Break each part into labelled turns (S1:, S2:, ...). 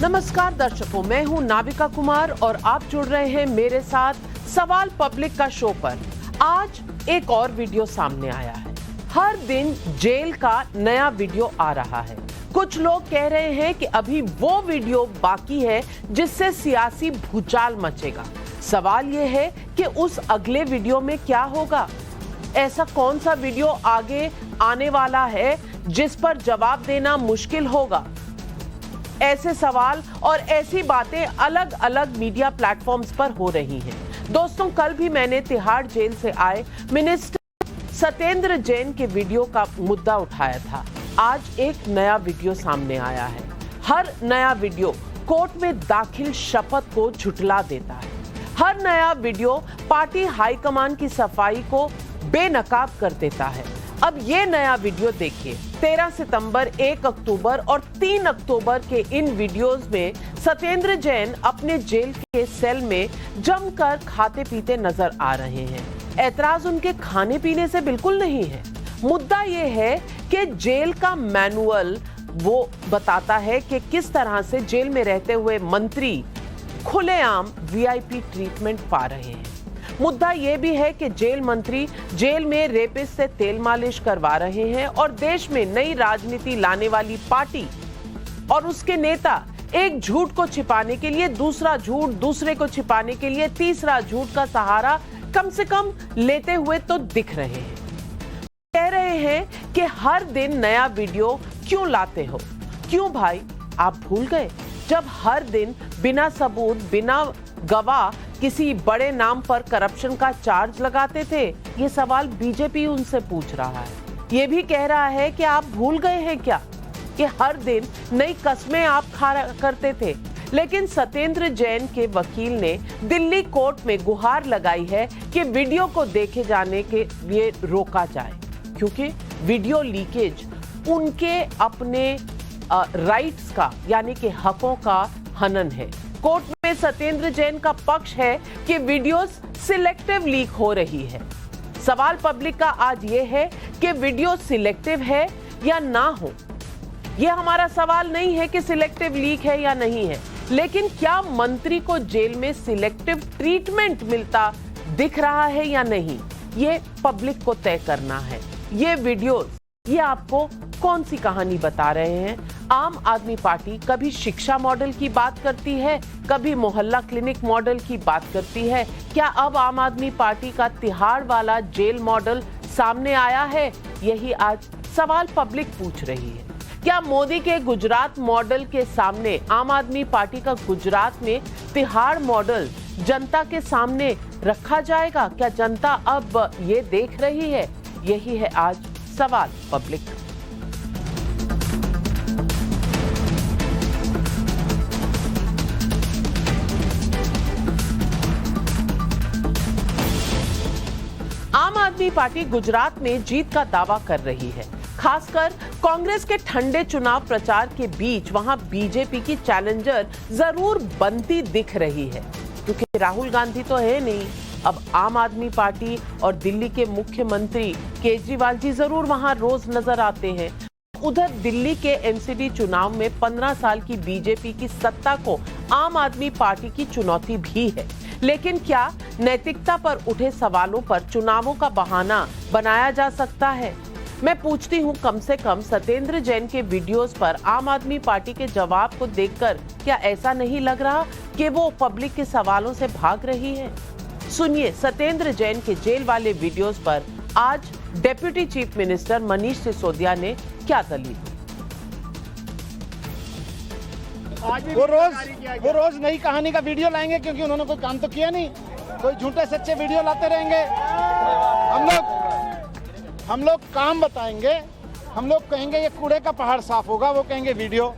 S1: नमस्कार दर्शकों, मैं हूं नाविका कुमार और आप जुड़ रहे हैं मेरे साथ सवाल पब्लिक का शो पर। आज एक और वीडियो सामने आया है। हर दिन जेल का नया वीडियो आ रहा है। कुछ लोग कह रहे हैं कि अभी वो वीडियो बाकी है जिससे सियासी भूचाल मचेगा। सवाल ये है कि उस अगले वीडियो में क्या होगा। ऐसा कौन सा वीडियो आगे आने वाला है जिस पर जवाब देना मुश्किल होगा। ऐसे सवाल और ऐसी बातें अलग अलग मीडिया प्लेटफॉर्म्स पर हो रही हैं। दोस्तों, कल भी मैंने तिहाड़ जेल से आए मिनिस्टर सत्येंद्र जैन के वीडियो का मुद्दा उठाया था। आज एक नया वीडियो सामने आया है। हर नया वीडियो कोर्ट में दाखिल शपथ को झुठला देता है। हर नया वीडियो पार्टी हाईकमान की सफाई को बेनकाब कर देता है। अब ये नया वीडियो देखिए। 13 सितंबर, 1 अक्टूबर और 3 अक्टूबर के इन वीडियोस में सत्येंद्र जैन अपने जेल के सेल में जमकर खाते पीते नजर आ रहे हैं। ऐतराज उनके खाने पीने से बिल्कुल नहीं है। मुद्दा ये है कि जेल का मैनुअल वो बताता है कि किस तरह से जेल में रहते हुए मंत्री खुलेआम वीआईपी ट्रीटमेंट पा रहे हैं। मुद्दा यह भी है कि जेल मंत्री जेल में रेपिस्ट से तेल मालिश करवा रहे हैं और देश में नई राजनीति लाने वाली पार्टी और उसके नेता एक झूठ को छिपाने के लिए दूसरा झूठ, दूसरे को छिपाने के लिए तीसरा झूठ का सहारा कम से कम लेते हुए तो दिख रहे हैं। कह रहे हैं कि हर दिन नया वीडियो क्यों लाते हो? क्यों भाई, आप भूल गए जब हर दिन बिना सबूत, बिना गवाह किसी बड़े नाम पर करप्शन का चार्ज लगाते थे? ये सवाल बीजेपी उनसे पूछ रहा है। ये भी कह रहा है कि आप भूल गए हैं क्या कि हर दिन नई कस्में आप खा करते थे। लेकिन सत्येंद्र जैन के वकील ने दिल्ली कोर्ट में गुहार लगाई है कि वीडियो को देखे जाने के लिए रोका जाए, क्योंकि वीडियो लीकेज उनके अपने राइट्स का यानी कि हकों का हनन है। कोर्ट में सत्येंद्र जैन का पक्ष है कि वीडियोस सिलेक्टिव लीक हो रही है। सवाल पब्लिक का आज ये है कि वीडियो सिलेक्टिव है या ना हो। यह हमारा सवाल नहीं है कि सिलेक्टिव लीक है या नहीं है, लेकिन क्या मंत्री को जेल में सिलेक्टिव ट्रीटमेंट मिलता दिख रहा है या नहीं, ये पब्लिक को तय करना है। ये वीडियोस ये आपको कौन सी कहानी बता रहे हैं? आम आदमी पार्टी कभी शिक्षा मॉडल की बात करती है, कभी मोहल्ला क्लिनिक मॉडल की बात करती है। क्या अब आम आदमी पार्टी का तिहाड़ वाला जेल मॉडल सामने आया है? यही आज सवाल पब्लिक पूछ रही है। क्या मोदी के गुजरात मॉडल के सामने आम आदमी पार्टी का गुजरात में तिहाड़ मॉडल जनता के सामने रखा जाएगा? क्या जनता अब ये देख रही है? यही है आज सवाल पब्लिक। आम आदमी पार्टी गुजरात में जीत का दावा कर रही है। खासकर कांग्रेस के ठंडे चुनाव प्रचार के बीच वहां बीजेपी की चैलेंजर जरूर बनती दिख रही है, क्योंकि राहुल गांधी तो है नहीं। अब आम आदमी पार्टी और दिल्ली के मुख्यमंत्री केजरीवाल जी जरूर वहां रोज नजर आते हैं। उधर दिल्ली के एमसीडी चुनाव में 15 साल की बीजेपी की सत्ता को आम आदमी पार्टी की चुनौती भी है। लेकिन क्या नैतिकता पर उठे सवालों पर चुनावों का बहाना बनाया जा सकता है? मैं पूछती हूं, कम से कम सत्येंद्र जैन के वीडियोस पर आम आदमी पार्टी के जवाब को देखकर क्या ऐसा नहीं लग रहा कि वो पब्लिक के सवालों से भाग रही है? सुनिए सत्येंद्र जैन के जेल वाले वीडियोस पर आज deputy chief minister Manish Sisodia ने क्या दलील।
S2: वो रोज नई कहानी का वीडियो लाएंगे, क्योंकि उन्होंने कोई काम तो किया नहीं। कोई झूठे सच्चे वीडियो लाते रहेंगे। हम लोग काम बताएंगे। हम लोग कहेंगे ये कूड़े का पहाड़ साफ होगा, वो कहेंगे वीडियो।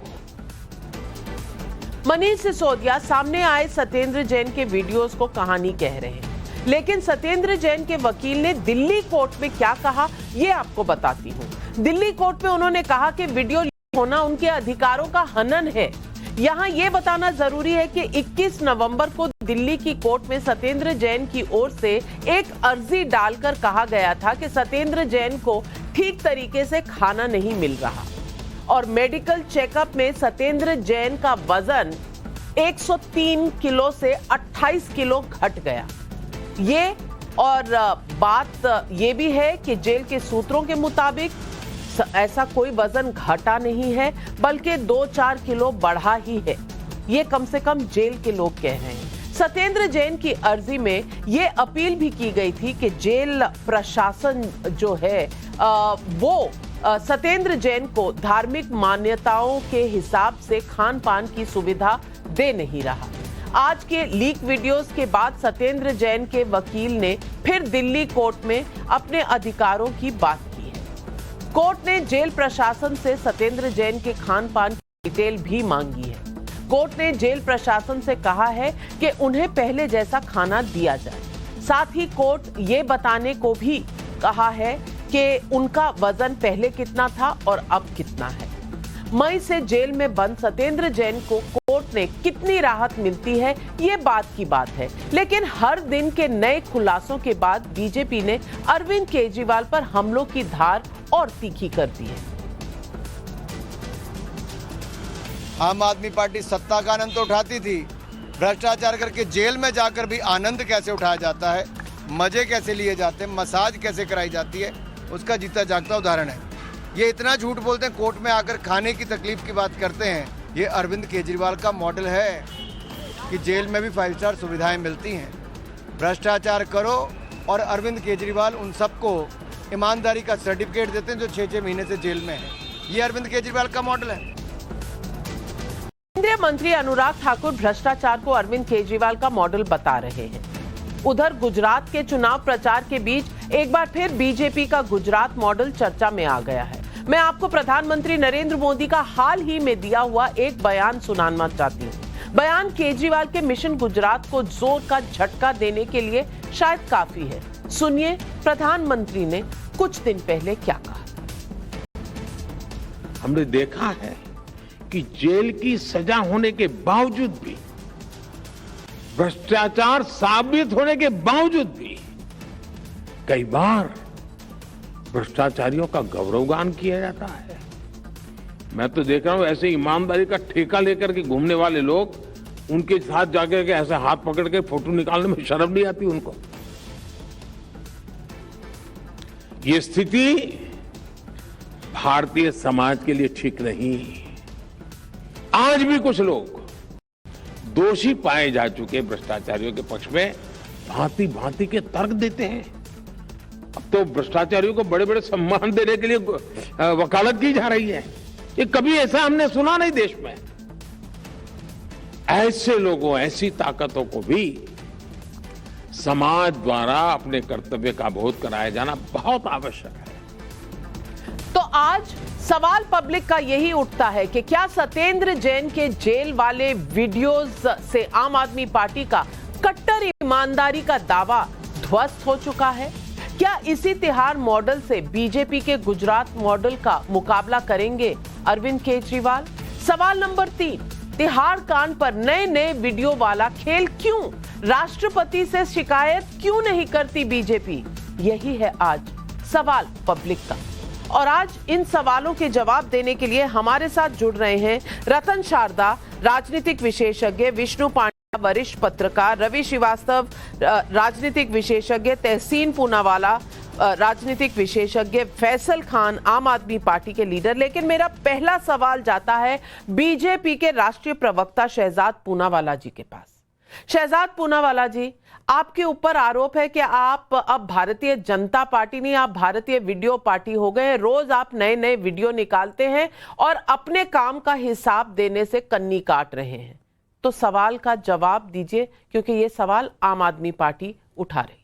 S1: मनीष सिसोदिया सामने आए सत्येंद्र जैन के वीडियोस को कहानी कह रहे हैं, लेकिन सत्येंद्र जैन के वकील ने दिल्ली कोर्ट में क्या कहा ये आपको बताती हूँ। दिल्ली कोर्ट में उन्होंने कहा कि वीडियो लीक होना उनके अधिकारों का हनन है। यहाँ ये बताना जरूरी है कि 21 नवंबर को दिल्ली की कोर्ट में सत्येंद्र जैन की ओर से एक अर्जी डालकर कहा गया था कि सत्येंद्र जैन को ठीक तरीके से खाना नहीं मिल रहा। और मेडिकल चेकअप में सत्येंद्र जैन का वजन 103 किलो से 28 किलो घट गया। ये और बात ये भी है कि जेल के सूत्रों के मुताबिक ऐसा कोई वजन घटा नहीं है, बल्कि 2-4 किलो बढ़ा ही है। ये कम से कम जेल के लोग कह रहे हैं। सत्येंद्र जैन की अर्जी में ये अपील भी की गई थी कि जेल प्रशासन जो है वो सत्येंद्र जैन को धार्मिक मान्यताओं के हिसाब से खान पान की सुविधा दे नहीं रहा। आज के लीक वीडियोस के बाद सत्येंद्र जैन के वकील ने फिर दिल्ली कोर्ट में अपने अधिकारों की बात की है। कोर्ट ने जेल प्रशासन से सत्येंद्र जैन के खान पान की डिटेल भी मांगी है। कोर्ट ने जेल प्रशासन से कहा है कि उन्हें पहले जैसा खाना दिया जाए। साथ ही कोर्ट ये बताने को भी कहा है कि उनका वजन पहले कितना था और अब कितना है। मई से जेल में बंद सत्येंद्र जैन को कोर्ट ने कितनी राहत मिलती है, ये बात की बात है। लेकिन हर दिन के नए खुलासों के बाद बीजेपी ने अरविंद केजरीवाल पर हमलों की धार और तीखी कर दी है।
S3: आम आदमी पार्टी सत्ता का आनंद तो उठाती थी, भ्रष्टाचार करके जेल में जाकर भी आनंद कैसे उठाया जाता है, मजे कैसे लिए जाते हैं, मसाज कैसे कराई जाती है, उसका जीता जागता उदाहरण है। ये इतना झूठ बोलते हैं, कोर्ट में आकर खाने की तकलीफ की बात करते हैं। ये अरविंद केजरीवाल का मॉडल है कि जेल में भी 5 स्टार सुविधाएं मिलती हैं। भ्रष्टाचार करो और अरविंद केजरीवाल उन सबको ईमानदारी का सर्टिफिकेट देते हैं जो 6-6 महीने से जेल में है। ये अरविंद केजरीवाल का मॉडल है।
S1: केंद्रीय मंत्री अनुराग ठाकुर भ्रष्टाचार को अरविंद केजरीवाल का मॉडल बता रहे हैं। उधर गुजरात के चुनाव प्रचार के बीच एक बार फिर बीजेपी का गुजरात मॉडल चर्चा में आ गया है। मैं आपको प्रधानमंत्री नरेंद्र मोदी का हाल ही में दिया हुआ एक बयान सुनाना चाहती हूँ। बयान केजरीवाल के मिशन गुजरात को जोर का झटका देने के लिए शायद काफी है। सुनिए प्रधानमंत्री ने कुछ दिन पहले क्या कहा।
S4: हमने देखा है कि जेल की सजा होने के बावजूद भी, भ्रष्टाचार साबित होने के बावजूद भी कई बार भ्रष्टाचारियों का गौरवगान किया जाता है। मैं तो देख रहा हूं ऐसे ईमानदारी का ठेका लेकर के घूमने वाले लोग, उनके साथ जाकर के ऐसे हाथ पकड़ के फोटो निकालने में शर्म नहीं आती उनको। ये स्थिति भारतीय समाज के लिए ठीक नहीं। आज भी कुछ लोग दोषी पाए जा चुके भ्रष्टाचारियों के पक्ष में भांति भांति के तर्क देते हैं। अब तो भ्रष्टाचारियों को बड़े बड़े सम्मान देने के लिए वकालत की जा रही है। ये कभी ऐसा हमने सुना नहीं देश में। ऐसे लोगों, ऐसी ताकतों को भी समाज द्वारा अपने कर्तव्य का बोध कराया जाना बहुत आवश्यक है।
S1: तो आज सवाल पब्लिक का यही उठता है कि क्या सत्येंद्र जैन के जेल वाले वीडियोस से आम आदमी पार्टी का कट्टर ईमानदारी का दावा ध्वस्त हो चुका है? क्या इसी तिहाड़ मॉडल से बीजेपी के गुजरात मॉडल का मुकाबला करेंगे अरविंद केजरीवाल? सवाल नंबर 3, तिहाड़ कांड पर नए नए वीडियो वाला खेल क्यों? राष्ट्रपति से शिकायत क्यों नहीं करती बीजेपी? यही है आज सवाल पब्लिक का। और आज इन सवालों के जवाब देने के लिए हमारे साथ जुड़ रहे हैं रतन शारदा, राजनीतिक विशेषज्ञ, विष्णु पांड्या, वरिष्ठ पत्रकार, रवि श्रीवास्तव, राजनीतिक विशेषज्ञ, तहसीन पूनावाला, राजनीतिक विशेषज्ञ, फैसल खान, आम आदमी पार्टी के लीडर। लेकिन मेरा पहला सवाल जाता है बीजेपी के राष्ट्रीय प्रवक्ता शहजाद पूनावाला जी के पास। शहजाद पूनावाला जी, आपके ऊपर आरोप है कि आप अब भारतीय जनता पार्टी नहीं, आप भारतीय वीडियो पार्टी हो गए। रोज आप नए नए वीडियो निकालते हैं और अपने काम का हिसाब देने से कन्नी काट रहे हैं। तो सवाल का जवाब दीजिए, क्योंकि ये सवाल आम आदमी पार्टी उठा रही।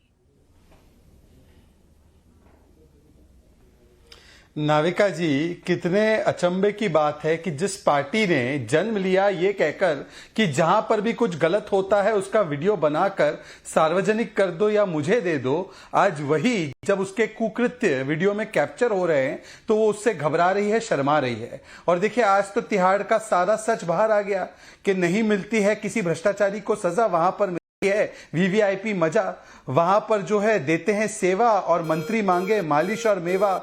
S5: नाविका जी, कितने अचंभे की बात है कि जिस पार्टी ने जन्म लिया ये कहकर कि जहां पर भी कुछ गलत होता है उसका वीडियो बनाकर सार्वजनिक कर दो या मुझे दे दो, आज वही जब उसके कुकृत्य वीडियो में कैप्चर हो रहे हैं तो वो उससे घबरा रही है, शर्मा रही है। और देखिए, आज तो तिहाड़ का सारा सच बाहर आ गया कि नहीं मिलती है किसी भ्रष्टाचारी को सजा, वहां पर है वीवीआईपी मजा, वहां पर जो है देते हैं सेवा और मंत्री मांगे मालिश और मेवा,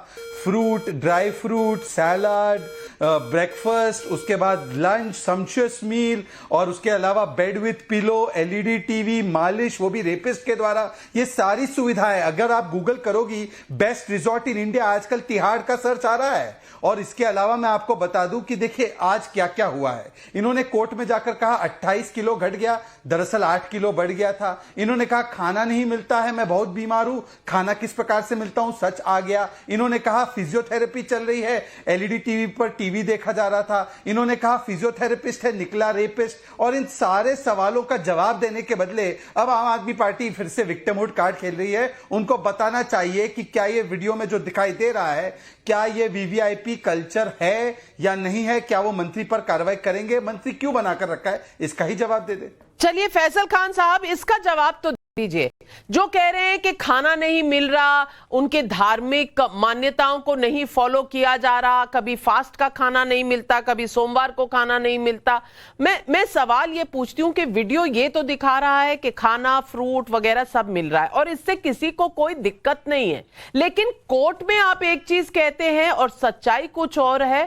S5: fruit, dry fruit, salad, breakfast, उसके बाद लंच, सम्पशस मील, और उसके अलावा bed with pillow, LED TV, मालिश, वो भी रेपिस्ट के द्वारा। ये सारी सुविधाएं अगर आप गूगल करोगी बेस्ट रिजॉर्ट इन इंडिया, आजकल तिहाड़ का सर्च आ रहा है। और इसके अलावा मैं आपको बता दूं कि देखिए आज क्या क्या हुआ है। इन्होंने कोर्ट में जाकर कहा 28 किलो घट गया, दरअसल 8 किलो बढ़ गया था। इन्होंने कहा खाना नहीं मिलता है, मैं बहुत बीमार हूं, खाना किस प्रकार से मिलता हूं, सच आ गया। इन्होंने कहा फिजियोथेरेपी चल रही है, एलईडी टीवी पर टीवी देखा जा रहा था। इन्होंने कहा फिजियोथेरेपिस्ट है, निकला रेपिस्ट। और इन सारे सवालों का जवाब देने के बदले अब आम आदमी पार्टी फिर से विक्टिमहुड कार्ड खेल रही है। उनको बताना चाहिए कि क्या ये वीडियो में जो दिखाई दे रहा है, क्या ये वीवीआईपी कल्चर है या नहीं है, क्या वो मंत्री पर कार्रवाई करेंगे, मंत्री क्यों बनाकर रखा है, इसका ही जवाब दे दे।
S1: चलिए फैसल खान साहब, इसका जवाब तो दीजिए। जो कह रहे हैं कि खाना नहीं मिल रहा, उनके धार्मिक मान्यताओं को नहीं फॉलो किया जा रहा, कभी फास्ट का खाना नहीं मिलता, कभी सोमवार को खाना नहीं मिलता। मैं सवाल ये पूछती हूं कि वीडियो ये तो दिखा रहा है कि खाना, फ्रूट वगैरह सब मिल रहा है और इससे किसी को कोई दिक्कत नहीं है, लेकिन कोर्ट में आप एक चीज कहते हैं और सच्चाई कुछ और है।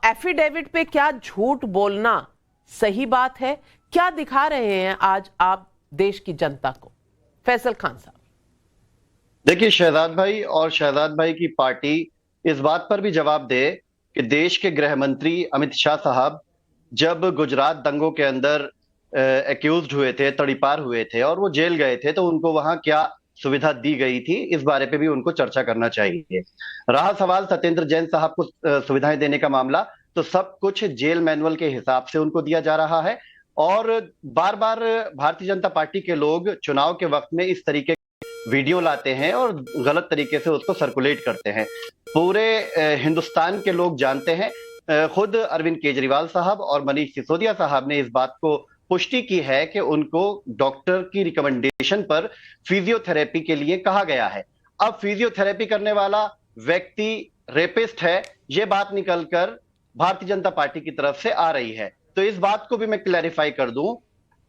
S1: एफिडेविट पे क्या झूठ बोलना सही बात है? क्या दिखा रहे हैं आज आप देश की जनता को? फैसल खान साहब।
S6: देखिए, शहजाद भाई और शहजाद भाई की पार्टी इस बात पर भी जवाब दे कि देश के गृह मंत्री अमित शाह साहब जब गुजरात दंगों के अंदर एक्यूज्ड हुए थे, तड़ीपार हुए थे और वो जेल गए थे, तो उनको वहां क्या सुविधा दी गई थी, इस बारे पे भी उनको चर्चा करना चाहिए। रहा सवाल सत्येंद्र जैन साहब को सुविधाएं देने का मामला, तो सब कुछ जेल मैनुअल के हिसाब से उनको दिया जा रहा है। और बार बार भारतीय जनता पार्टी के लोग चुनाव के वक्त में इस तरीके वीडियो लाते हैं और गलत तरीके से उसको सर्कुलेट करते हैं। पूरे हिंदुस्तान के लोग जानते हैं, खुद अरविंद केजरीवाल साहब और मनीष सिसोदिया साहब ने इस बात को पुष्टि की है कि उनको डॉक्टर की रिकमेंडेशन पर फिजियोथेरेपी के लिए कहा गया है। अब फिजियोथेरेपी करने वाला व्यक्ति रेपिस्ट है, ये बात निकलकर भारतीय जनता पार्टी की तरफ से आ रही है। तो इस बात को भी मैं क्लैरिफाई कर दूं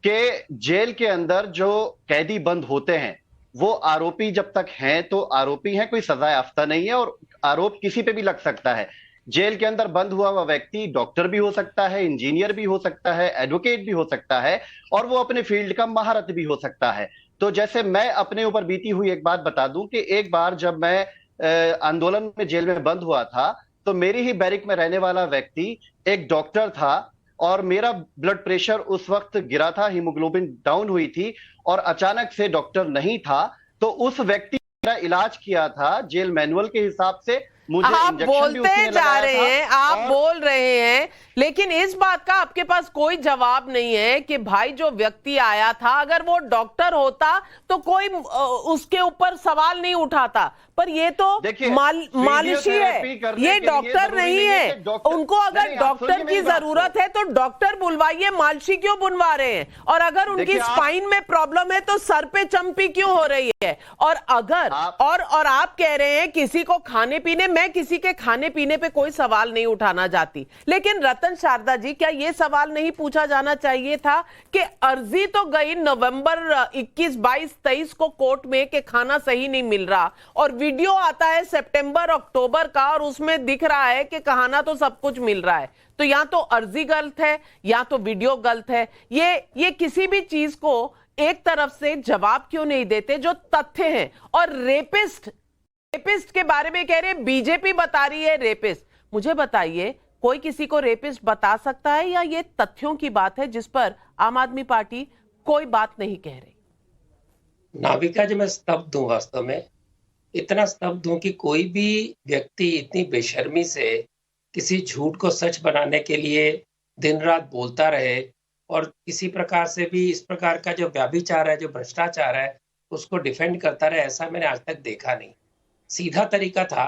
S6: कि जेल के अंदर जो कैदी बंद होते हैं वो आरोपी जब तक हैं तो आरोपी हैं, कोई सजा याफ्ता नहीं है और आरोप किसी पे भी लग सकता है। जेल के अंदर बंद हुआ व्यक्ति डॉक्टर भी हो सकता है, इंजीनियर भी हो सकता है, एडवोकेट भी हो सकता है और वो अपने फील्ड का महारत भी हो सकता है। तो जैसे मैं अपने ऊपर बीती हुई एक बात बता दूं कि एक बार जब मैं आंदोलन में जेल में बंद हुआ था, तो मेरी ही बैरिक में रहने वाला व्यक्ति एक डॉक्टर था और मेरा ब्लड प्रेशर उस वक्त गिरा था, हीमोग्लोबिन डाउन हुई थी और अचानक से डॉक्टर नहीं था, तो उस व्यक्ति ने मेरा इलाज किया था जेल मैनुअल के हिसाब से। मुझे
S1: आप
S6: इंजेक्शन भी
S1: बोलते
S6: उसने
S1: जा
S6: लगाया
S1: रहे
S6: था
S1: हैं, आप
S6: और
S1: बोल रहे हैं, लेकिन इस बात का आपके पास कोई जवाब नहीं है कि भाई जो व्यक्ति आया था अगर वो डॉक्टर होता तो कोई उसके ऊपर सवाल नहीं उठाता, पर ये तो मालिशी है, ये डॉक्टर नहीं है। उनको अगर डॉक्टर की जरूरत है तो डॉक्टर बुलवाइए, मालिशी क्यों बुलवा रहे हैं? और अगर उनकी स्पाइन में प्रॉब्लम है तो सर पे चंपी क्यों हो रही है? और अगर और आप कह रहे हैं किसी को खाने पीने, मैं किसी के खाने पीने पे कोई सवाल नहीं उठाना चाहती, लेकिन रतन शारदा जी, क्या यह सवाल नहीं पूछा जाना चाहिए था कि अर्जी तो गई नवंबर 21, 22, 23 को कोर्ट में कि खाना सही नहीं मिल रहा और वीडियो आता है सितंबर, अक्टूबर का और उसमें दिख रहा है कि खाना तो सब कुछ मिल रहा है। तो या तो अर्जी गलत है या तो वीडियो गलत है। ये किसी भी चीज को एक तरफ से जवाब क्यों नहीं देते जो तथ्य हैं? और रेपिस्ट के बारे में कह रहे हैं बीजेपी बता रही है रेपिस्ट। मुझे बताइए, कोई किसी को रेपिस्ट बता सकता है या ये तथ्यों की बात है जिस पर आम आदमी पार्टी कोई बात नहीं कह रही?
S7: नाविका जी, मैं स्तब्ध हूं, वास्तव में इतना स्तब्ध हूं कि कोई भी व्यक्ति इतनी बेशर्मी से किसी झूठ को सच बनाने के लिए दिन रात बोलता रहे और किसी प्रकार से भी इस प्रकार का जो व्यभिचार है, जो भ्रष्टाचार है, उसको डिफेंड करता रहे, ऐसा मैंने आज तक देखा नहीं। सीधा तरीका था,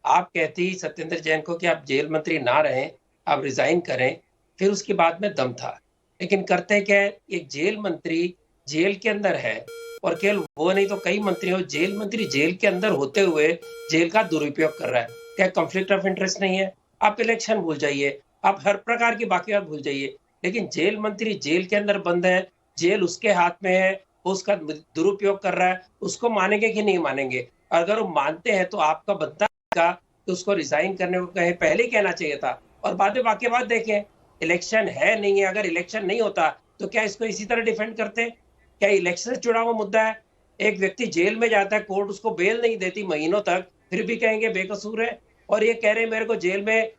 S7: आप कहती सत्येंद्र जैन को कि आप जेल मंत्री ना रहें, आप रिजाइन करें, फिर उसके बाद में दम था। लेकिन करते क्या है, एक जेल मंत्री जेल के अंदर है और केवल वो नहीं तो कई मंत्री हो, जेल मंत्री जेल के अंदर होते हुए जेल का दुरुपयोग कर रहा है। क्या कॉन्फ्लिक्ट ऑफ इंटरेस्ट नहीं है? आप इलेक्शन भूल जाइए, आप हर प्रकार की बाकी बात भूल जाइए, लेकिन जेल मंत्री जेल के अंदर बंद है, जेल उसके हाथ में है, वो उसका दुरुपयोग कर रहा है, उसको मानेंगे कि नहीं मानेंगे? अगर वो मानते हैं तो आपका बनता है कि उसको रिजाइन करने को कहे, पहले ही कहना चाहिए था और बाद में बाकी बात देखें, इलेक्शन है नहीं है, अगर इलेक्शन नहीं होता तो क्या इसको इसी तरह डिफेंड करते? क्या इलेक्शन से जुड़ा हुआ मुद्दा है? एक व्यक्ति जेल में जाता है, कोर्ट उसको बेल नहीं देती महीनों तक, फिर भी कहेंगे बेकसूर है, और ये कह रहे हैं मेरे को जेल में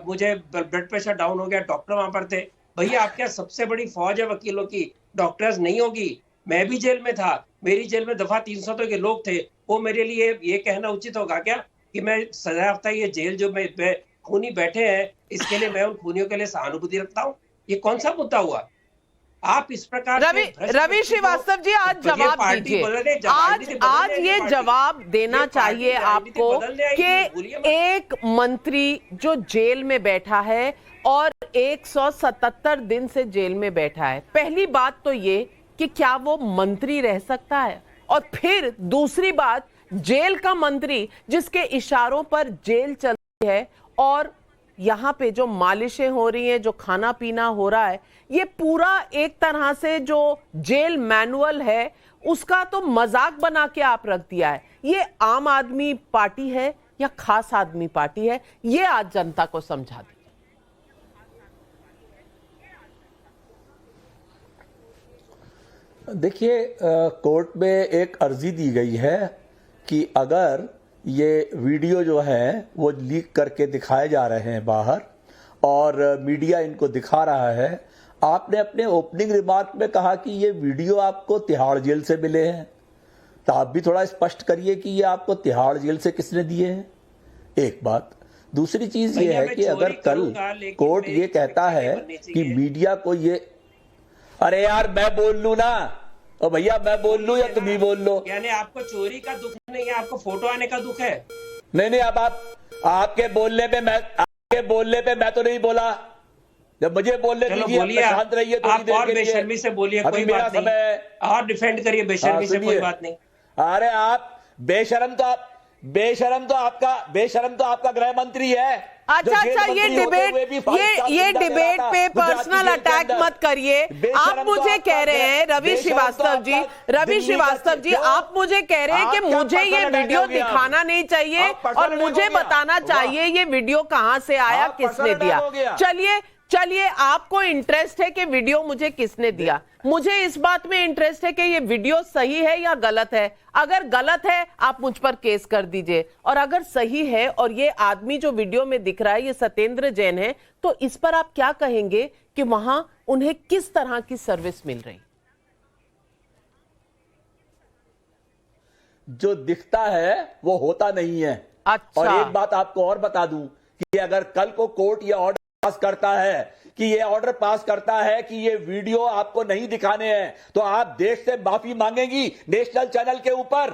S7: मुझे ब्लड प्रेशर डाउन हो गया, डॉक्टर वहां पर थे। भैया आपके यहाँ सबसे बड़ी फौज है वकीलों की, डॉक्टर्स नहीं होगी? मैं भी जेल में था, मेरी जेल में दफा 300 के लोग थे, वो मेरे लिए ये कहना उचित होगा क्या कि मैं सजा याफ्ता ये जेल जो में खूनी बैठे हैं इसके लिए मैं उन खूनियों के लिए सहानुभूति रखता हूँ? ये कौन सा मुद्दा हुआ? आप इस प्रकार
S1: रवि श्रीवास्तव जी आज जवाब दीजिए, आज ये जवाब देना चाहिए आपको कि एक मंत्री जो जेल में बैठा है और 177 दिन से जेल में बैठा है, पहली बात तो ये कि क्या वो मंत्री रह सकता है, और फिर दूसरी बात, जेल का मंत्री जिसके इशारों पर जेल चल रही है और यहाँ पे जो मालिशें हो रही हैं, जो खाना पीना हो रहा है, ये पूरा एक तरह से जो जेल मैनुअल है उसका तो मजाक बना के आप रख दिया है। ये आम आदमी पार्टी है या खास आदमी पार्टी है, ये आज जनता को समझा दीजिए।
S8: देखिए, कोर्ट में एक अर्जी दी गई है कि अगर ये वीडियो जो है वो लीक करके दिखाए जा रहे हैं बाहर और मीडिया इनको दिखा रहा है, आपने अपने ओपनिंग रिमार्क में कहा कि ये वीडियो आपको तिहाड़ जेल से मिले हैं, तो आप भी थोड़ा स्पष्ट करिए कि ये आपको तिहाड़ जेल से किसने दिए हैं। एक बात। दूसरी चीज ये है कि अगर कल कोर्ट ये कहता है कि मीडिया को ये, अरे यार मैं बोल लूं ना, और भैया मैं बोल लूं या तुम ही बोल लो?
S7: यानी आपको चोरी का दुख नहीं है, आपको फोटो आने का दुख है?
S8: नहीं, अब आपके बोलने पे मैं तो नहीं बोला, जब मुझे बोलने दीजिए, शांत रहिए,
S7: आप और बेशर्मी से बोलिए, कोई बात नहीं, और डिफेंड करिए बेशर्मी से, कोई बात नहीं।
S8: अरे आप बेशरम तो आपका गृह मंत्री है।
S1: अच्छा, ये डिबेट पे पर्सनल अटैक मत करिए। आप मुझे कह रहे हैं रवि श्रीवास्तव जी, आप मुझे कह रहे हैं कि मुझे ये वीडियो दिखाना नहीं चाहिए और मुझे बताना चाहिए ये वीडियो कहां से आया, किसने दिया। चलिए, आपको इंटरेस्ट है कि वीडियो मुझे किसने दिया, मुझे इस बात में इंटरेस्ट है कि ये वीडियो सही है या गलत है। अगर गलत है आप मुझ पर केस कर दीजिए, और अगर सही है और ये आदमी जो वीडियो में दिख रहा है ये सत्येंद्र जैन है, तो इस पर आप क्या कहेंगे कि वहां उन्हें किस तरह की सर्विस मिल रही?
S8: जो दिखता है वो होता नहीं है।
S1: अच्छा।
S8: और एक बात आपको और बता दूं कि अगर कल को कोर्ट ये ऑर्डर पास करता है कि ये वीडियो आपको नहीं दिखाने हैं, तो आप देश से माफी मांगेंगी नेशनल चैनल के ऊपर।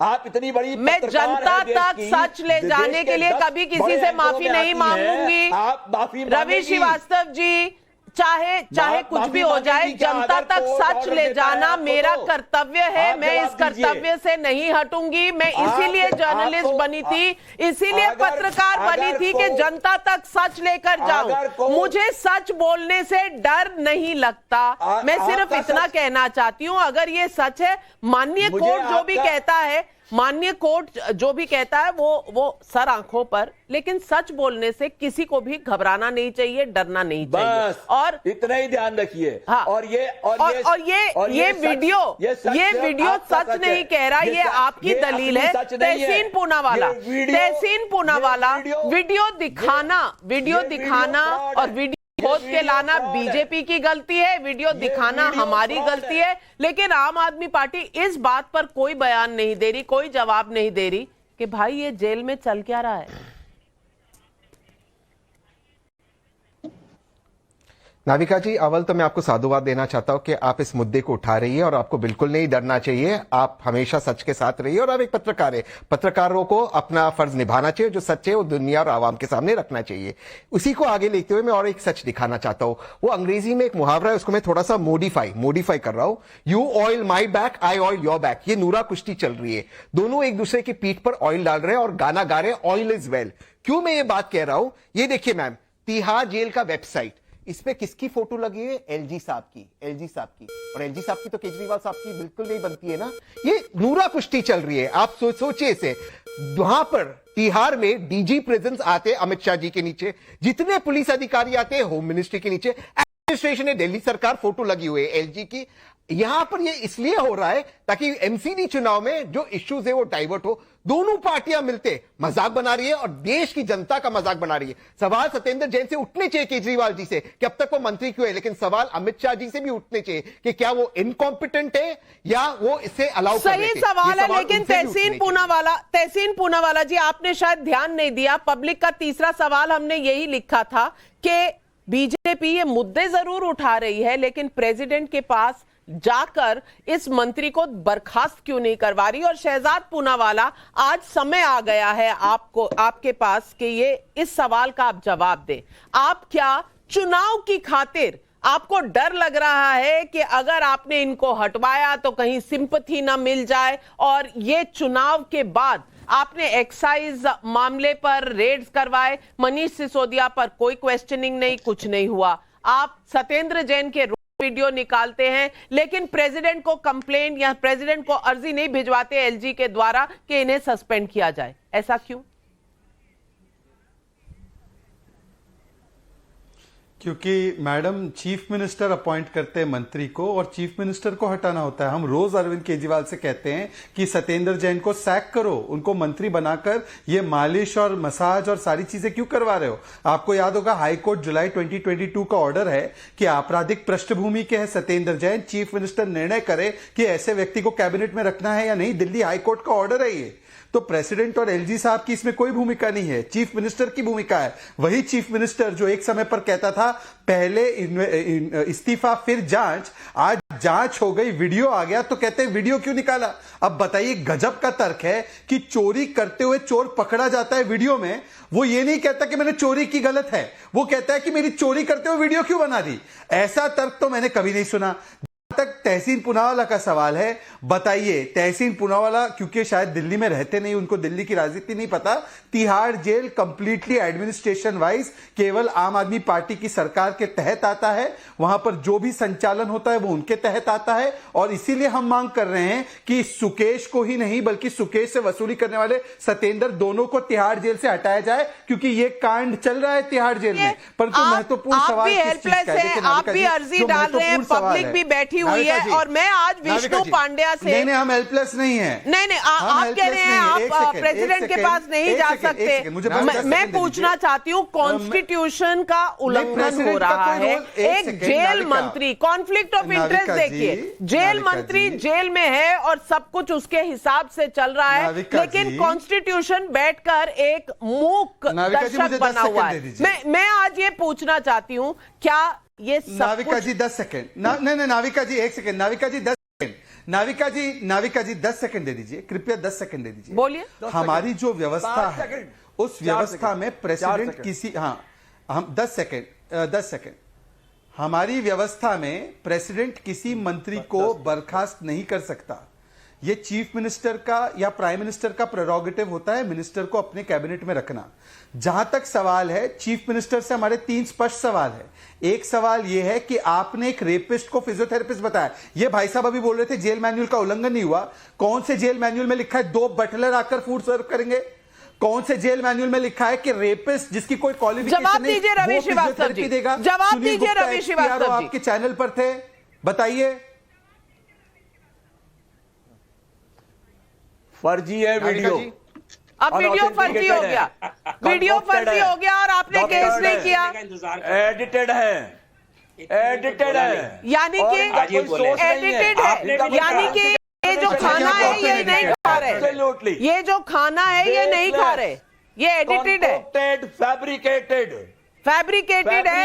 S8: आप इतनी बड़ी
S1: मैं जनता तक सच ले जाने के लिए कभी किसी से माफी नहीं मांगूंगी।
S8: आप माफी
S1: रवि श्रीवास्तव जी, चाहे कुछ भी हो जाए, जनता तक सच ले जाना मेरा कर्तव्य है, मैं इस कर्तव्य से नहीं हटूंगी। मैं इसीलिए जर्नलिस्ट बनी थी, इसीलिए पत्रकार बनी थी कि जनता तक सच लेकर जाऊं। मुझे सच बोलने से डर नहीं लगता। मैं सिर्फ इतना कहना चाहती हूं, अगर ये सच है, माननीय कोर्ट जो भी कहता है वो सर आंखों पर, लेकिन सच बोलने से किसी को भी घबराना नहीं चाहिए, डरना नहीं चाहिए। और
S8: इतना ही ध्यान रखिए।
S1: हाँ,
S8: और
S1: ये वीडियो सच नहीं कह रहा, ये आपकी दलील है। तहसीन पूनावाला वीडियो दिखाना और वीडियो खोद के लाना बीजेपी की गलती है, वीडियो दिखाना हमारी गलती है, लेकिन आम आदमी पार्टी इस बात पर कोई बयान नहीं दे रही, कोई जवाब नहीं दे रही कि भाई ये जेल में चल क्या रहा है।
S9: नाविका जी, अव्वल तो मैं आपको साधुवाद देना चाहता हूं कि आप इस मुद्दे को उठा रही है और आपको बिल्कुल नहीं डरना चाहिए। आप हमेशा सच के साथ रहिए और आप एक पत्रकार है, पत्रकारों को अपना फर्ज निभाना चाहिए, जो सच है वो दुनिया और आवाम के सामने रखना चाहिए। उसी को आगे लेते हुए मैं और एक सच दिखाना चाहता हूं। वो अंग्रेजी में एक मुहावरा है, उसको मैं थोड़ा सा मॉडिफाई कर रहा हूं। You oil my back, I oil your back. ये नूरा कुश्ती चल रही है, दोनों एक दूसरे की पीठ पर ऑयल डाल रहे हैं और गाना गा रहे हैं, ऑयल इज वेल। क्यों मैं ये बात कह रहा हूं, ये देखिए मैम, तिहाड़ जेल का वेबसाइट, इस पे किसकी फोटो लगी है? एलजी साहब की। और एलजी साहब की तो केजरीवाल साहब की बिल्कुल नहीं बनती है ना। ये नूरा कुश्ती चल रही है, आप सोचिए इसे। वहां पर तिहाड़ में डीजी प्रेजेंस आते अमित शाह जी के नीचे, जितने पुलिस अधिकारी आते हैं होम मिनिस्ट्री के नीचे, एडमिनिस्ट्रेशन है दिल्ली सरकार फोटो लगी हुई है एलजी की। यहां पर ये इसलिए हो रहा है ताकि एमसीडी चुनाव में जो इश्यूज है वो डाइवर्ट हो। दोनों पार्टियां मिलते मजाक बना रही है और देश की जनता का मजाक बना रही है। सवाल सत्येंद्र जैन से उठने चाहिए केजरीवाल जी से कि अब तक वो मंत्री क्यों है, लेकिन सवाल अमित शाह जी से भी उठने चाहिए कि क्या वो इनकॉम्पिटेंट है या वो इसे अलाउ कर रहे थे।
S1: सही सवाल है, लेकिन तहसीन पूनावाला जी, आपने शायद ध्यान नहीं दिया। पब्लिक का तीसरा सवाल हमने यही लिखा था कि बीजेपी ये मुद्दे जरूर उठा रही है, लेकिन प्रेसिडेंट के पास जाकर इस मंत्री को बर्खास्त क्यों नहीं करवा रही। और शहजाद पूनावाला, आज समय आ गया है आपके पास कि ये इस सवाल का आप जवाब दें। आप क्या चुनाव की खातिर आपको डर लग रहा है कि अगर आपने इनको हटवाया तो कहीं सिंपैथी ना मिल जाए, और ये चुनाव के बाद आपने एक्साइज मामले पर रेड्स करवाए, मनीष सिसोदिया पर कोई क्वेश्चनिंग नहीं, कुछ नहीं हुआ। आप सत्येंद्र जैन के वीडियो निकालते हैं, लेकिन प्रेसिडेंट को कंप्लेंट या प्रेसिडेंट को अर्जी नहीं भिजवाते एलजी के द्वारा कि इन्हें सस्पेंड किया जाए। ऐसा क्यों?
S5: क्योंकि मैडम चीफ मिनिस्टर अपॉइंट करते हैं मंत्री को और चीफ मिनिस्टर को हटाना होता है। हम रोज अरविंद केजरीवाल से कहते हैं कि सत्येंद्र जैन को सैक करो, उनको मंत्री बनाकर ये मालिश और मसाज और सारी चीजें क्यों करवा रहे हो। आपको याद होगा हाईकोर्ट जुलाई 2022 का ऑर्डर है कि आपराधिक पृष्ठभूमि के है सत्येंद्र जैन, चीफ मिनिस्टर निर्णय करे कि ऐसे व्यक्ति को कैबिनेट में रखना है या नहीं। दिल्ली हाईकोर्ट का ऑर्डर है ये। तो प्रेसिडेंट और एलजी साहब की इसमें कोई भूमिका नहीं है, चीफ मिनिस्टर की भूमिका है। वही चीफ मिनिस्टर जो एक समय पर कहता था पहले इस्तीफा फिर जांच, आज जांच हो गई, वीडियो आ गया तो कहते हैं वीडियो क्यों निकाला। अब बताइए, गजब का तर्क है कि चोरी करते हुए चोर पकड़ा जाता है वीडियो में, वो ये नहीं कहता कि मैंने चोरी की गलत है, वो कहता है कि मेरी चोरी करते हुए वीडियो क्यों बना दी। ऐसा तर्क तो मैंने कभी नहीं सुना। तक तहसीन पूनावाला का सवाल है, बताइए तहसीन पूनावाला क्योंकि शायद दिल्ली में रहते नहीं, उनको दिल्ली की राजनीति नहीं पता। Tihar jail completely administration wise केवल आम आदमी पार्टी की सरकार के तहत आता है, वहां पर जो भी संचालन होता है वो उनके तहत आता है। और इसीलिए हम मांग कर रहे हैं कि सुकेश को ही नहीं बल्कि सुकेश से वसूली करने वाले सत्येंद्र दोनों को तिहाड़ जेल से हटाया जाए, क्योंकि ये कांड चल रहा है तिहाड़ जेल में। परंतु महत्वपूर्ण सवाल किस चीज का है,
S1: आप भी अर्जी डाल रहे हैं, पब्लिक भी बैठी हुई है, और मैं आज विष्णु पांड्या से
S5: नहीं, हम हेल्पलेस नहीं है।
S1: नहीं, आप कह रहे हैं आप प्रेसिडेंट के पास नहीं जा सकते। मैं पूछना चाहती हूँ, कॉन्स्टिट्यूशन का उल्लंघन हो रहा है। एक जेल मंत्री, कॉन्फ्लिक्ट ऑफ इंटरेस्ट देखिए, जेल मंत्री जेल में है और सब कुछ उसके हिसाब से चल रहा है, लेकिन कॉन्स्टिट्यूशन बैठकर एक मूक दर्शक बना हुआ है। मैं आज ये पूछना चाहती हूँ, क्या ये
S5: नाविका जी 10 सेकंड, नहीं नाविका जी 1 सेकंड, नाविका जी 10 सेकंड, नाविका जी 10 सेकंड दे दीजिए, कृपया 10 सेकंड दे दीजिए।
S1: बोलिए।
S5: हमारी जो व्यवस्था है उस व्यवस्था में प्रेसिडेंट किसी, हम 10 सेकंड, हमारी व्यवस्था में प्रेसिडेंट किसी मंत्री को बर्खास्त नहीं कर सकता। ये चीफ मिनिस्टर का या प्राइम मिनिस्टर का प्रेरोगेटिव होता है मिनिस्टर को अपने कैबिनेट में रखना। जहां तक सवाल है चीफ मिनिस्टर से हमारे 3 स्पष्ट सवाल है। एक सवाल यह है कि आपने एक रेपिस्ट को फिजियोथेरेपिस्ट बताया, ये भाई साहब अभी बोल रहे थे जेल मैन्युअल का उल्लंघन नहीं हुआ। कौन से जेल मैन्युअल में लिखा है 2 बटलर आकर फूड सर्व करेंगे? कौन से जेल मैन्युअल में लिखा है कि रेपिस्ट जिसकी कोई क्वालिफिकेशन नहीं,
S1: जवाब दीजिए रवि श्रीवास्तव जी, जवाब दीजिए रवि श्रीवास्तव जी।
S5: आपके चैनल पर थे, बताइए।
S8: फर्जी है वीडियो,
S1: अब वीडियो फर्जी हो गया, वीडियो फर्जी हो गया और आपने केस नहीं किया।
S8: एडिटेड है,
S1: यानी कि एडिटेड है, यानी कि ये जो खाना है ये नहीं खा रहे, ये जो खाना है ये नहीं खा रहे, ये एडिटेड है, फैब्रिकेटेड है,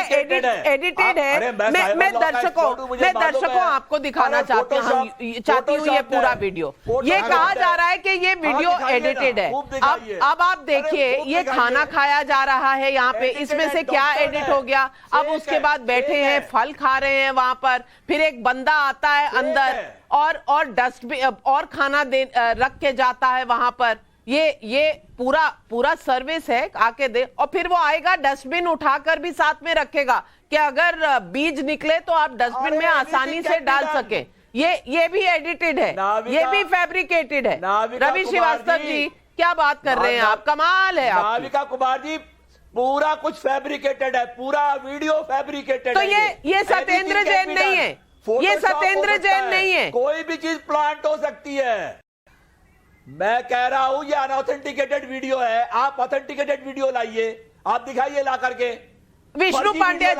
S1: एडिटेड है। मैं दर्शकों आपको दिखाना चाहती हूँ ये पूरा वीडियो। ये कहा जा रहा है कि ये वीडियो एडिटेड है। अब आप देखिए, ये खाना खाया जा रहा है यहाँ पे, इसमें से क्या एडिट हो गया। अब उसके बाद बैठे हैं, फल खा रहे हैं वहां पर, फिर एक बंदा आता है अंदर और डस्टबिन और खाना रख के जाता है वहां पर। ये पूरा सर्विस है, आके दे, और फिर वो आएगा डस्टबिन उठाकर भी साथ में रखेगा कि अगर बीज निकले तो आप डस्टबिन में आसानी से डाल सके। ये भी एडिटेड है, ये भी फैब्रिकेटेड है। रवि श्रीवास्तव जी, क्या बात कर रहे हैं आप, कमाल है आप।
S10: नाविका कुमार जी, पूरा कुछ फैब्रिकेटेड है, पूरा वीडियो फैब्रिकेटेड
S1: तो
S10: है।
S1: ये सत्येंद्र जैन नहीं है, ये सत्येंद्र जैन नहीं है।
S10: कोई भी चीज प्लांट हो सकती है। मैं कह रहा हूं ये अनऑथेंटिकेटेड वीडियो है, आप ऑथेंटिकेटेड वीडियो लाइए, आप दिखाइए ला करके।
S1: विष्णु पांड्या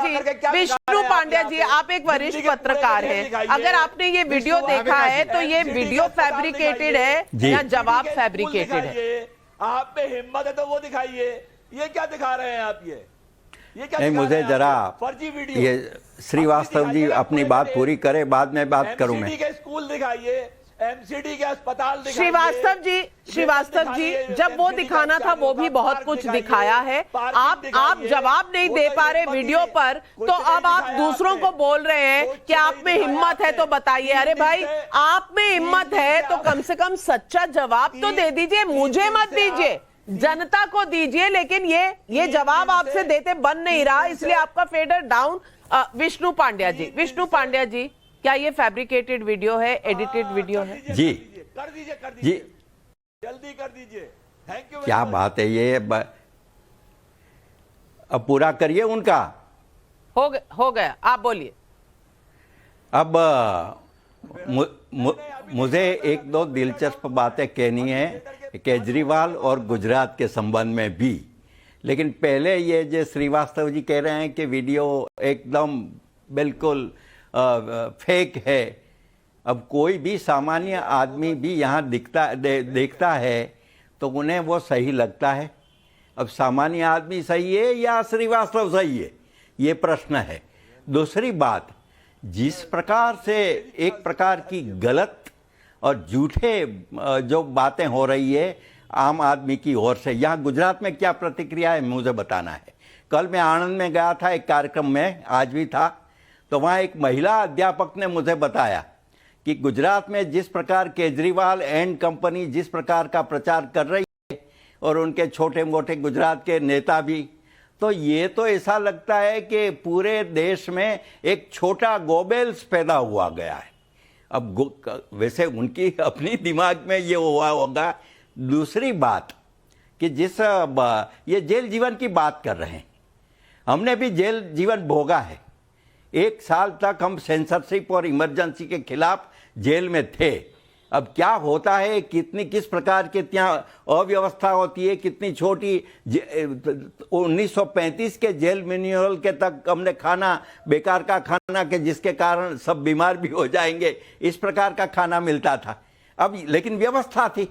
S1: जी, आप एक वरिष्ठ पत्रकार हैं, अगर आपने ये वीडियो देखा है तो ये वीडियो फैब्रिकेटेड है या जवाब फैब्रिकेटेड है?
S10: आप में हिम्मत है तो वो दिखाइए। ये क्या दिखा रहे हैं आप? ये क्या
S11: नहीं, मुझे जरा
S10: फर्जी वीडियो।
S11: ये श्रीवास्तव जी अपनी बात पूरी करे, बाद में बात करूं मैं।
S10: एमसीडी के स्कूल दिखाइए, एमसीडी के अस्पताल दिखाइए।
S1: श्रीवास्तव जी, जब वो दिखाना था वो भी बहुत कुछ दिखाया है। आप जवाब नहीं दे पा रहे वीडियो पर, तो अब आप दूसरों को बोल रहे हैं कि आप में हिम्मत है तो बताइए। अरे भाई, आप में हिम्मत है तो कम से कम सच्चा जवाब तो दे दीजिए, मुझे मत दीजिए, जनता को दीजिए। लेकिन ये जवाब आपसे देते बन नहीं रहा, इसलिए आपका फेडर डाउन। विष्णु पांड्या जी, क्या ये फैब्रिकेटेड वीडियो है, एडिटेड वीडियो है?
S11: जी
S10: कर दीजिए
S11: जी,
S10: जल्दी कर दीजिए। Thank you.
S11: क्या बात है ये, अब पूरा करिए उनका।
S1: हो गया, आप बोलिए।
S11: अब मुझे एक दो दिलचस्प बातें कहनी है केजरीवाल और गुजरात के संबंध में भी, लेकिन पहले ये जो श्रीवास्तव जी कह रहे हैं कि वीडियो एकदम बिल्कुल फेक है। अब कोई भी सामान्य आदमी भी यहाँ देखता है तो उन्हें वो सही लगता है। अब सामान्य आदमी सही है या श्रीवास्तव सही है, ये प्रश्न है। दूसरी बात, जिस प्रकार से एक प्रकार की गलत और झूठे जो बातें हो रही है आम आदमी की ओर से, यहाँ गुजरात में क्या प्रतिक्रिया है मुझे बताना है। कल मैं आणंद में गया था एक कार्यक्रम में, आज भी था, तो वहाँ एक महिला अध्यापक ने मुझे बताया कि गुजरात में जिस प्रकार केजरीवाल एंड कंपनी जिस प्रकार का प्रचार कर रही है और उनके छोटे मोटे गुजरात के नेता भी, तो ये तो ऐसा लगता है कि पूरे देश में एक छोटा गोबेल्स पैदा हुआ गया है। अब वैसे उनकी अपनी दिमाग में ये हुआ होगा। दूसरी बात कि ये जेल जीवन की बात कर रहे हैं, हमने भी जेल जीवन भोगा है। 1 साल तक हम सेंसरशिप और इमरजेंसी के खिलाफ जेल में थे। अब क्या होता है, किस प्रकार के ત્યાં अव्यवस्था होती है, कितनी छोटी 1935 के जेल मैन्युअल के तक हमने खाना, बेकार का खाना के जिसके कारण सब बीमार भी हो जाएंगे, इस प्रकार का खाना मिलता था। अब लेकिन व्यवस्था थी,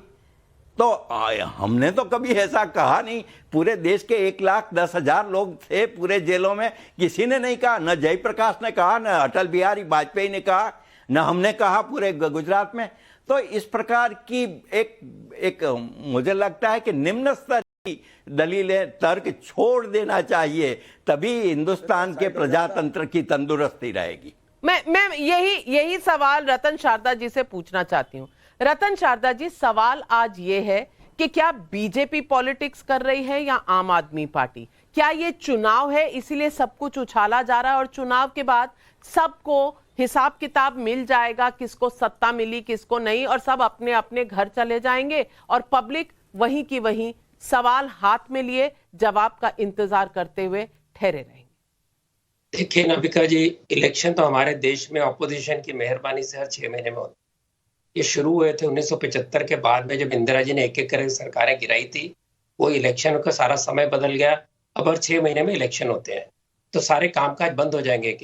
S11: तो हमने तो कभी ऐसा कहा नहीं। पूरे देश के 1,10,000 लोग थे पूरे जेलों में, किसी ने नहीं कहा, न जयप्रकाश ने कहा, न अटल बिहारी वाजपेयी ने कहा, न हमने कहा पूरे गुजरात में। तो इस प्रकार की एक मुझे लगता है कि निम्न स्तर की दलीलें, तर्क छोड़ देना चाहिए, तभी हिंदुस्तान के प्रजातंत्र की तंदुरुस्ती रहेगी।
S1: मैं यही सवाल रतन शारदा जी से पूछना चाहती हूँ। रतन शारदा जी, सवाल आज ये है कि क्या बीजेपी पॉलिटिक्स कर रही है या आम आदमी पार्टी? क्या ये चुनाव है इसीलिए सब कुछ उछाला जा रहा है और चुनाव के बाद सबको हिसाब किताब मिल जाएगा, किसको सत्ता मिली किसको नहीं, और सब अपने अपने घर चले जाएंगे और पब्लिक वहीं की वहीं सवाल हाथ में लिए जवाब का इंतजार करते हुए ठहरे रहेंगे?
S7: देखिए नाविका जी, इलेक्शन तो हमारे देश में ऑपोजिशन की मेहरबानी से हर 6 महीने में होते। ये शुरू हुए थे 1975 के बाद में, जब इंदिरा जी ने एक करके सरकारें गिराई थी। वो इलेक्शन का सारा समय बदल गया, अब हर 6 महीने में इलेक्शन होते हैं, तो सारे कामकाज बंद हो जाएंगे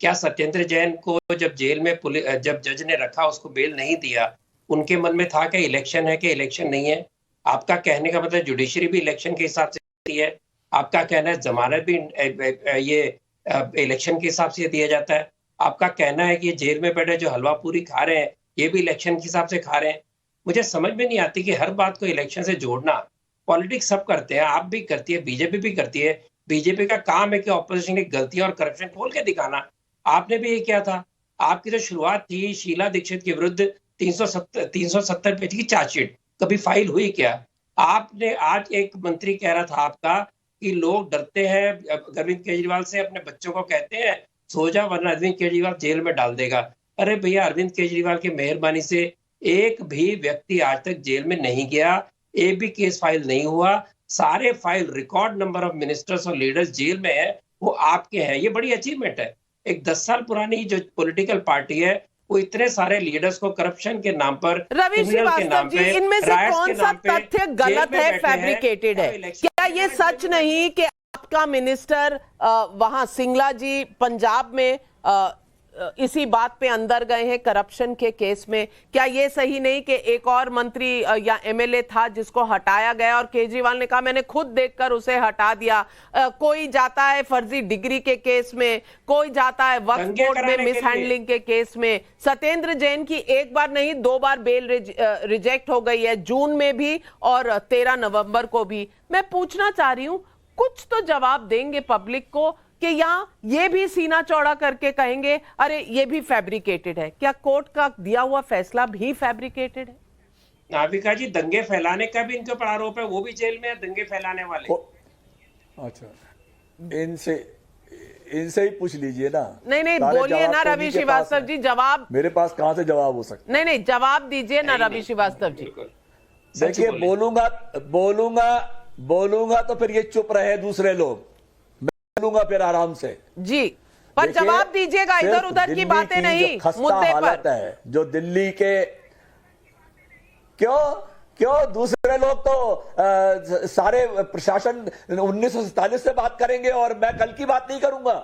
S7: क्या सत्येंद्र जैन को जब जेल में जब जज ने रखा, उसको बेल नहीं दिया, उनके मन में था कि इलेक्शन है कि इलेक्शन नहीं है? आपका कहने का मतलब जुडिशरी भी इलेक्शन के हिसाब से है, आपका कहना है जमानत भी ये इलेक्शन के हिसाब से दिया जाता है, आपका कहना है कि जेल में बैठे जो हलवा पूरी खा रहे हैं ये भी इलेक्शन के हिसाब से खा रहे हैं। मुझे समझ में नहीं आती कि हर बात को इलेक्शन से जोड़ना। पॉलिटिक्स सब करते हैं, आप भी करती है, बीजेपी भी करती है। बीजेपी का काम है कि ऑपोजिशन की गलतियां और करप्शन खोल के दिखाना। आपने भी ये किया था। आपकी जो शुरुआत थी शीला दीक्षित के विरुद्ध 370 पेज की चार्जशीट, कभी फाइल हुई क्या? आपने आज एक मंत्री कह रहा था आपका कि लोग डरते हैं अरविंद केजरीवाल से, अपने बच्चों को कहते हैं सो जा वरना अरविंद केजरीवाल जेल में डाल देगा। अरे भैया, अरविंद केजरीवाल की मेहरबानी से एक भी व्यक्ति आज तक जेल में नहीं गया। एक भी केस फाइल नहीं हुआ, सारे file record number of ministers और लीडर्स जेल में है, वो आपके हैं। ये बड़ी अचीवमेंट है। एक 10 साल पुरानी जो पॉलिटिकल पार्टी है वो इतने सारे लीडर्स को करप्शन के नाम पर,
S1: रवि श्रीवास्तव जी, इनमें से कौन सा तथ्य गलत है, फैब्रिकेटेड है? क्या ये सच नहीं कि आपका मिनिस्टर वहां सिंगला जी पंजाब में इसी बात पे अंदर गए हैं करप्शन के केस में? क्या ये सही नहीं कि एक और मंत्री या एमएलए था जिसको हटाया गया और केजरीवाल ने कहा मैंने खुद देखकर उसे हटा दिया? कोई जाता है फर्जी डिग्री के केस में, कोई जाता है वक्फ बोर्ड में मिसहैंडलिंग के केस में। सत्येंद्र जैन की एक बार नहीं 2 बार बेल रिजेक्ट हो गई है, जून में भी और 13 नवंबर को भी। मैं पूछना चाह रही हूं, कुछ तो जवाब देंगे पब्लिक को कि यहाँ ये भी सीना चौड़ा करके कहेंगे अरे ये भी फैब्रिकेटेड है? क्या कोर्ट का दिया हुआ फैसला भी फैब्रिकेटेड है?
S7: नाविका जी, दंगे फैलाने का भी इनके ऊपर आरोप है, वो भी जेल में है, दंगे फैलाने वाले।
S8: अच्छा, इनसे ही पूछ लीजिए ना।
S1: नहीं बोलिए ना रवि श्रीवास्तव जी, जवाब
S8: मेरे पास कहां से जवाब हो सकता?
S1: नहीं जवाब दीजिए ना रवि श्रीवास्तव जी।
S8: देखिए, बोलूंगा तो फिर ये चुप रहे दूसरे लोग, बोलूंगा फिर आराम से
S1: जी, पर जवाब दीजिएगा, इधर उधर की बातें नहीं, मुद्दे पर है
S8: जो दिल्ली के। क्यों दूसरे लोग तो सारे प्रशासन 1947 से बात करेंगे और मैं कल की बात नहीं करूंगा?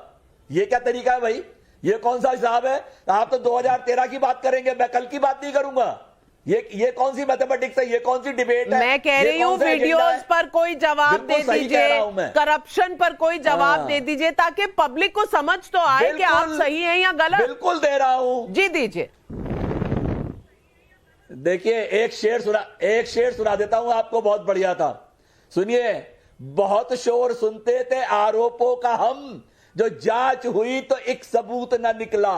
S8: ये क्या तरीका है भाई? ये कौन सा हिसाब है? आप तो 2013 की बात करेंगे, मैं कल की बात नहीं करूंगा। ये कौन सी मैथमेटिक्स है? ये कौन सी डिबेट है?
S1: मैं कह रही हूँ वीडियोस पर कोई जवाब दे दीजिए, करप्शन पर कोई जवाब दे दीजिए, ताकि पब्लिक को समझ तो आए कि आप सही हैं या गलत।
S8: बिल्कुल दे रहा हूं
S1: जी, दीजिए।
S8: देखिए, एक शेर सुना देता हूं आपको, बहुत बढ़िया था, सुनिए। बहुत शोर सुनते थे आरोपों का हम, जो जांच हुई तो एक सबूत ना निकला।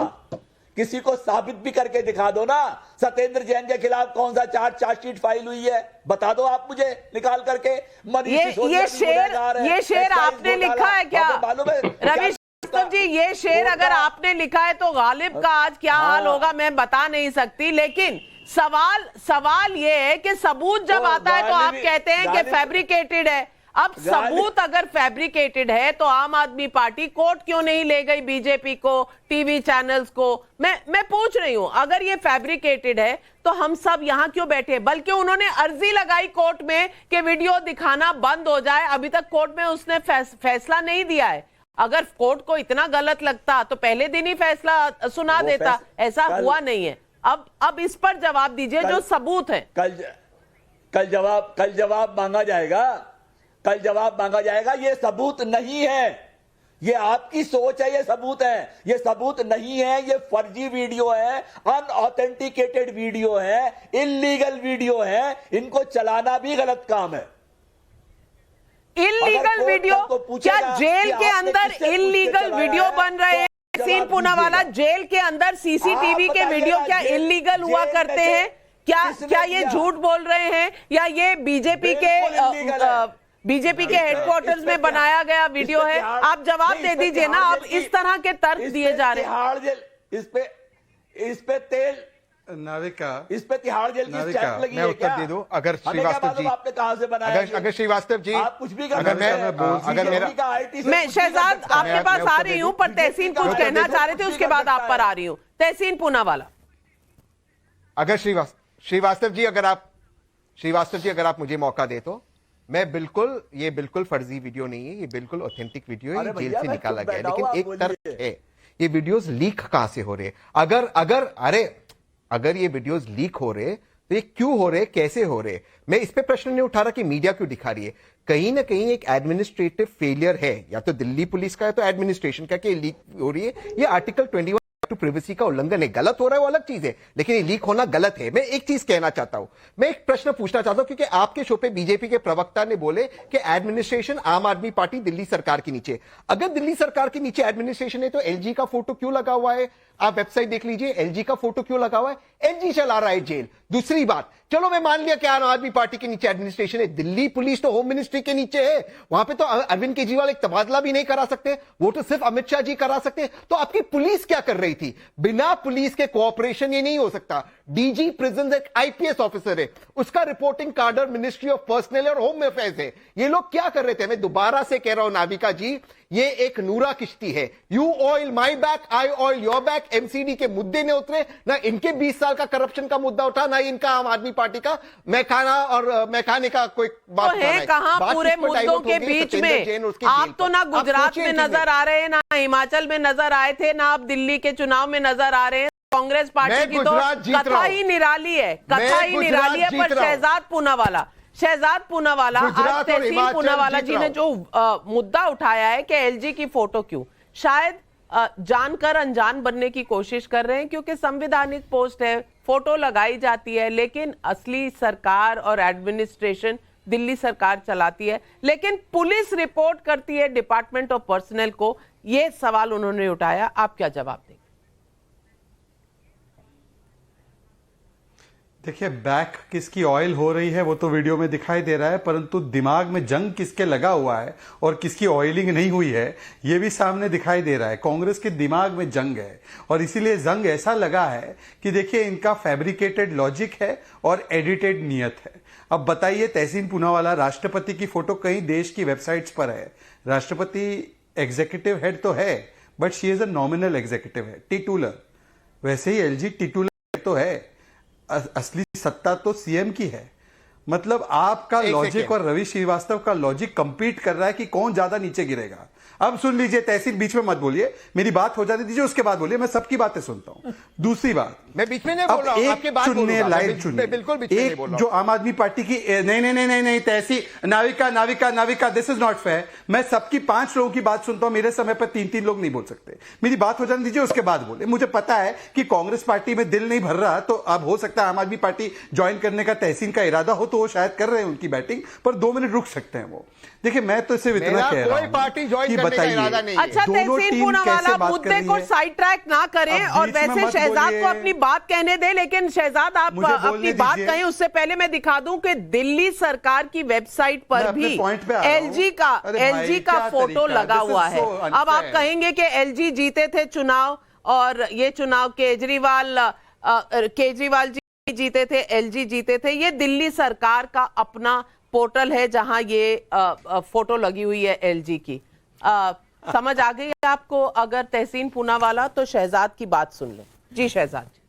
S8: किसी को साबित भी करके दिखा दो ना, सत्येंद्र जैन के खिलाफ कौन सा चार्जशीट फाइल हुई है, बता दो आप मुझे निकाल करके।
S1: ये शेर आपने लिखा है क्या रवि श्रीवास्तव जी? ये शेर अगर आपने लिखा है तो गालिब का आज क्या हाल होगा मैं बता नहीं सकती, लेकिन सवाल ये है कि सबूत जब आता है तो आप कहते हैं कि फैब्रिकेटेड है। अब सबूत अगर फैब्रिकेटेड है तो आम आदमी पार्टी कोर्ट क्यों नहीं ले गई बीजेपी को, टीवी चैनल्स को? मैं पूछ रही हूं, अगर ये फैब्रिकेटेड है तो हम सब यहां क्यों बैठे? बल्कि उन्होंने अर्जी लगाई कोर्ट में कि वीडियो दिखाना बंद हो जाए, अभी तक कोर्ट में उसने फैसला नहीं दिया है। अगर कोर्ट को इतना गलत लगता तो पहले दिन ही फैसला सुना देता, ऐसा हुआ नहीं है। अब इस पर जवाब दीजिए, जो सबूत है।
S8: कल जवाब मांगा जाएगा, कल जवाब मांगा जाएगा। ये सबूत नहीं है, ये आपकी सोच है, ये सबूत है। ये सबूत नहीं है, ये फर्जी वीडियो है, अनऑथेंटिकेटेड वीडियो है, इल्लीगल वीडियो है। इनको चलाना भी गलत काम है।
S1: Illegal video? क्या जेल के अंदर इल्लीगल वीडियो बन रहे हैं? तहसीन पूनावाला, जेल के अंदर सीसीटीवी के वीडियो क्या इल्लीगल हुआ करते हैं? क्या ये झूठ बोल रहे हैं या ये बीजेपी के हेडक्वार्टर्स में बनाया गया वीडियो है? आप जवाब दे दीजिए ना। अब इस तरह के तर्क दिए जा रहे हैं।
S8: इस पे तेल
S5: नाविका,
S8: इस पे तिहाड़ जेल की स्टैंप लगी है।
S9: मैं उत्तर दे दूं? अगर श्रीवास्तव जी,
S8: आपने कहां से बनाया?
S9: अगर श्रीवास्तव जी,
S8: आप कुछ भी
S9: अगर
S1: मैं शहजाद आपके पास आ रही हूं, पर तहसीन कुछ कहना चाह रहे थे, उसके बाद आप पर आ रही हूं। तहसीन पूनावाला,
S9: अगर श्रीवास्तव जी अगर आप मुझे मौका दे तो मैं बिल्कुल फर्जी वीडियो नहीं है, ये बिल्कुल ऑथेंटिक वीडियो है, जेल से निकाला गया है। लेकिन एक तर्क है, ये वीडियोस लीक कहां से हो रहे? अगर ये वीडियोस लीक हो रहे तो ये क्यों हो रहे, कैसे हो रहे? मैं इस पे प्रश्न नहीं उठा रहा कि मीडिया क्यों दिखा रही है। कहीं ना कहीं एक एडमिनिस्ट्रेटिव फेलियर है, या तो दिल्ली पुलिस का है तो एडमिनिस्ट्रेशन का, कि लीक हो रही है। ये आर्टिकल 21 टू प्रिवेसी का उल्लंघन है। गलत हो रहा है वो अलग चीज है, लेकिन ये लीक होना गलत है। मैं एक चीज कहना चाहता हूं, मैं एक प्रश्न पूछना चाहता हूं, क्योंकि आपके शो पे बीजेपी के प्रवक्ता ने बोले कि एडमिनिस्ट्रेशन आम आदमी पार्टी दिल्ली सरकार के नीचे। अगर दिल्ली सरकार के नीचे एडमिनिस्ट्रेशन है तो एलजी का फोटो क्यों लगा हुआ है? आप वेबसाइट देख लीजिए, एलजी का फोटो क्यों लगा हुआ है? एलजी चला रहा है जेल। दूसरी बात, चलो मैं मान लिया कि आम आदमी पार्टी के नीचे एडमिनिस्ट्रेशन है, दिल्ली पुलिस तो होम मिनिस्ट्री के नीचे है, वहां पे तो अरविंद केजरीवाल एक तबादला भी नहीं करा सकते, वो तो सिर्फ अमित शाह जी करा सकते। तो आपकी पुलिस क्या कर रही थी? बिना पुलिस के कोऑपरेशन ये नहीं हो सकता। डीजी प्रिजन एक आईपीएस ऑफिसर है, उसका रिपोर्टिंग कार्डर मिनिस्ट्री ऑफ पर्सनल और होम अफेयर्स है। ये लोग क्या कर रहे थे? मैं दोबारा से कह रहा हूं नाविका जी, ये एक नूरा किश्ती है। You oil my back, I oil your back. MCD के मुद्दे ने उतरे ना, इनके 20 साल का करप्शन का मुद्दा उठा, ना इनका आम आदमी पार्टी का मैखाना और मैखाने का कोई बात
S1: तो है कहां पूरे मुद्दों के बीच में? आप तो ना गुजरात में नजर आ रहे हैं, ना हिमाचल में नजर आए थे, ना आप दिल्ली के चुनाव में नजर आ रहे हैं। कांग्रेस पार्टी की तो कथा ही निराली है, कथा ही निराली है। पर शहजाद पूनावाला आज तहसीन पूनावाला जी ने जो मुद्दा उठाया है कि एलजी की फोटो क्यों, शायद जानकर अनजान बनने की कोशिश कर रहे हैं, क्योंकि संवैधानिक पोस्ट है, फोटो लगाई जाती है, लेकिन असली सरकार और एडमिनिस्ट्रेशन दिल्ली सरकार चलाती है, लेकिन पुलिस रिपोर्ट करती है डिपार्टमेंट ऑफ पर्सनल को। यह सवाल उन्होंने उठाया, आप क्या जवाब देंगे?
S5: देखिए, बैक किसकी ऑयल हो रही है वो तो वीडियो में दिखाई दे रहा है, परंतु दिमाग में जंग किसके लगा हुआ है और किसकी ऑयलिंग नहीं हुई है ये भी सामने दिखाई दे रहा है। कांग्रेस के दिमाग में जंग है, और इसीलिए जंग ऐसा लगा है कि देखिए, इनका फैब्रिकेटेड लॉजिक है और एडिटेड नियत है। अब बताइए, तहसीन पूनावाला राष्ट्रपति की फोटो कई देश की वेबसाइट्स पर है। राष्ट्रपति एग्जीक्यूटिव हेड तो है, but she is a nominal executive head, titular. वैसे ही एलजी टिटुलर तो है, असली सत्ता तो सीएम की है। मतलब आपका लॉजिक और रवि श्रीवास्तव का लॉजिक कंपीट कर रहा है कि कौन ज्यादा नीचे गिरेगा। अब सुन लीजिए, तहसील बीच में मत बोलिए, मेरी बात हो जाने दीजिए, उसके बाद बोलिए, मैं सबकी बातें सुनता हूं। दूसरी बात,
S9: मैं बीच में नहीं बोल रहा हूं, आपकी बात
S5: चुनने लाइन चुनिए,
S9: बिल्कुल बीच में नहीं बोल रहा हूं।
S5: जो आम आदमी पार्टी की नहीं तहसील Navika this is not fair. मैं सबकी 5 लोगों की बात सुनता हूं, मेरे समय पर 3-3 लोग नहीं बोल सकते। मेरी बात हो जाने दीजिए, उसके बाद बोले। मुझे पता है कि कांग्रेस पार्टी में दिल नहीं भर रहा, तो अब हो सकता है आम आदमी पार्टी ज्वाइन करने का तहसीन का इरादा हो, तो वो शायद कर रहे हैं उनकी बैटिंग, पर 2 मिनट रुक सकते हैं वो। देखिए, मैं तो सिर्फ इतना कह रहा हूं,
S9: पार्टी ज्वाइन करने का इरादा नहीं है।
S1: अच्छा, तहसीन पूनावाला मुद्दे को साइड ट्रैक ना करें, और वैसे शहजाद को अपनी बात कहने दे, लेकिन शहजाद आप अपनी बात कहें उससे पहले मैं दिखा दूं कि दिल्ली सरकार की वेबसाइट पर भी एलजी का फोटो लगा हुआ है। अब आप कहेंगे कि एलजी जीते थे चुनाव, और ये चुनाव केजरीवाल जी जीते थे, एलजी जीते थे। ये दिल्ली सरकार का अपना पोर्टल है जहां ये फोटो लगी हुई है एलजी की। समझ आ गई आपको? अगर तहसीन पूनावाला, तो शहजाद की बात सुन ले। जी शहजाद जी।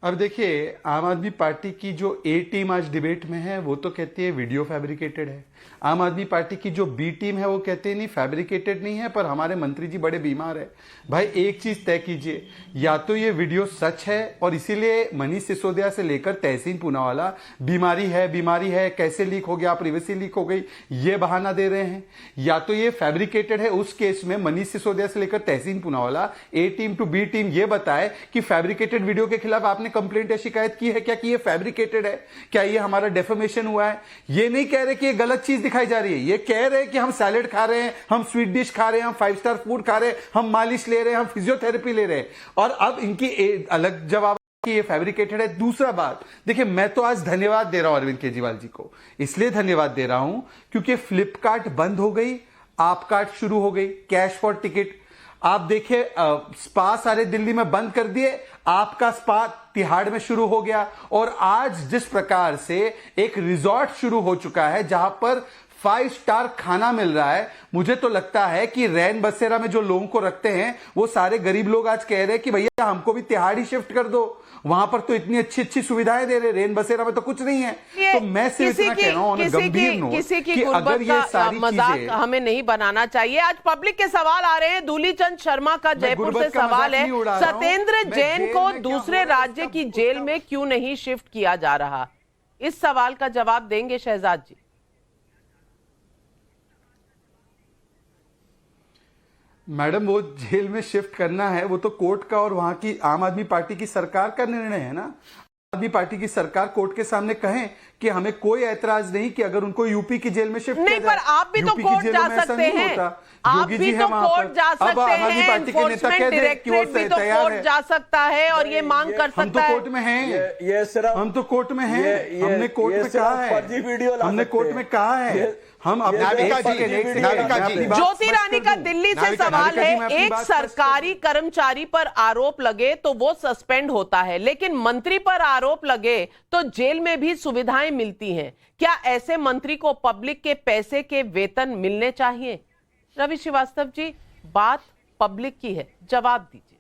S5: अब देखिए, आम आदमी पार्टी की जो ए टीम आज डिबेट में है वो तो कहती है वीडियो फैब्रिकेटेड है। आम आदमी पार्टी की जो बी टीम है वो कहते हैं नहीं, फैब्रिकेटेड नहीं है, पर हमारे मंत्री जी बड़े बीमार है। भाई, एक चीज तय कीजिए, या तो ये वीडियो सच है और इसीलिए मनीष सिसोदिया से लेकर तहसीन पूनावाला बीमारी है, कैसे लीक हो गया, प्रिवेसी लीक हो गई, ये बहाना दे रहे हैं, या तो ये फैब्रिकेटेड है। उस केस में मनीष सिसोदिया से लेकर तहसीन पूनावाला, ए टीम टू बी टीम, ये बताए कि फैब्रिकेटेड वीडियो के खिलाफ आपने कंप्लेंट या शिकायत की है क्या, कि ये फैब्रिकेटेड है, क्या ये हमारा डेफेमेशन हुआ है। ये नहीं कह रहे कि ये गलत चीज दिखाई जा रही है, ये कह रहे हैं कि हम सैलेड खा रहे हैं, हम स्वीट डिश खा रहे हैं, हम 5 स्टार फूड खा रहे हैं, हम मालिश ले रहे हैं, हम फिजियोथेरेपी ले रहे हैं। और अब इनकी अलग जवाब कि ये फैब्रिकेटेड है। दूसरा बात, देखिए, मैं तो आज धन्यवाद दे रहा हूं अरविंद केजरीवाल जी को। इसलिए धन्यवाद दे रहा हूं क्योंकि फ्लिपकार्ट बंद हो गई, आपकार्ट शुरू हो गई, कैश फॉर टिकट। आप देखिए, स्पा सारे दिल्ली में बंद कर दिए, आपका स्पा तिहाड़ में शुरू हो गया। और आज जिस प्रकार से एक रिजॉर्ट शुरू हो चुका है जहां पर 5 स्टार खाना मिल रहा है, मुझे तो लगता है कि रैन बसेरा में जो लोगों को रखते हैं वो सारे गरीब लोग आज कह रहे हैं कि भैया हमको भी तिहाड़ ही शिफ्ट कर दो, वहां पर तो इतनी अच्छी अच्छी सुविधाएं दे रहे, रेन बसेरा में तो कुछ नहीं है। तो मैं सिर्फ इतना कह रहा हूं, गंभीर नोट,
S1: किसी की
S5: कि अगर ये सारी
S1: मजाक हमें नहीं बनाना चाहिए। आज पब्लिक के सवाल आ रहे हैं। दूलीचंद शर्मा का जयपुर से सवाल है, सत्येंद्र जैन को दूसरे राज्य की जेल में क्यों नहीं शिफ्ट किया जा रहा? इस सवाल का जवाब देंगे शहजाद जी?
S5: मैडम, वो जेल में शिफ्ट करना है वो तो कोर्ट का और वहां की आम आदमी पार्टी की सरकार का निर्णय है ना। आम आदमी पार्टी की सरकार कोर्ट के सामने कहें कि हमें कोई ऐतराज नहीं कि अगर उनको यूपी की जेल में शिफ्ट
S1: नहीं, पर आप भी तो कोर्ट जा सकते हैं, आप भी तो कोर्ट जा सकते हैं, एनफोर्समेंट डायरेक्टरेट भी तो कोर्ट जा सकता है और ये मांग कर सकता है।
S5: हम तो कोर्ट में हैं,
S8: ये सिर्फ
S5: हम तो कोर्ट में हैं, हमने कोर्ट में कहा है, हमने कोर्ट में कहा है, हम
S1: ज्योति रानी का दिल्ली से सवाल है, एक सरकारी कर्मचारी पर आरोप लगे तो वो सस्पेंड होता है, लेकिन मंत्री पर आरोप लगे तो जेल में भी सुविधाएं मिलती हैं। क्या ऐसे मंत्री को पब्लिक के पैसे के वेतन मिलने चाहिए? रवि श्रीवास्तव जी, बात पब्लिक की है, जवाब दीजिए।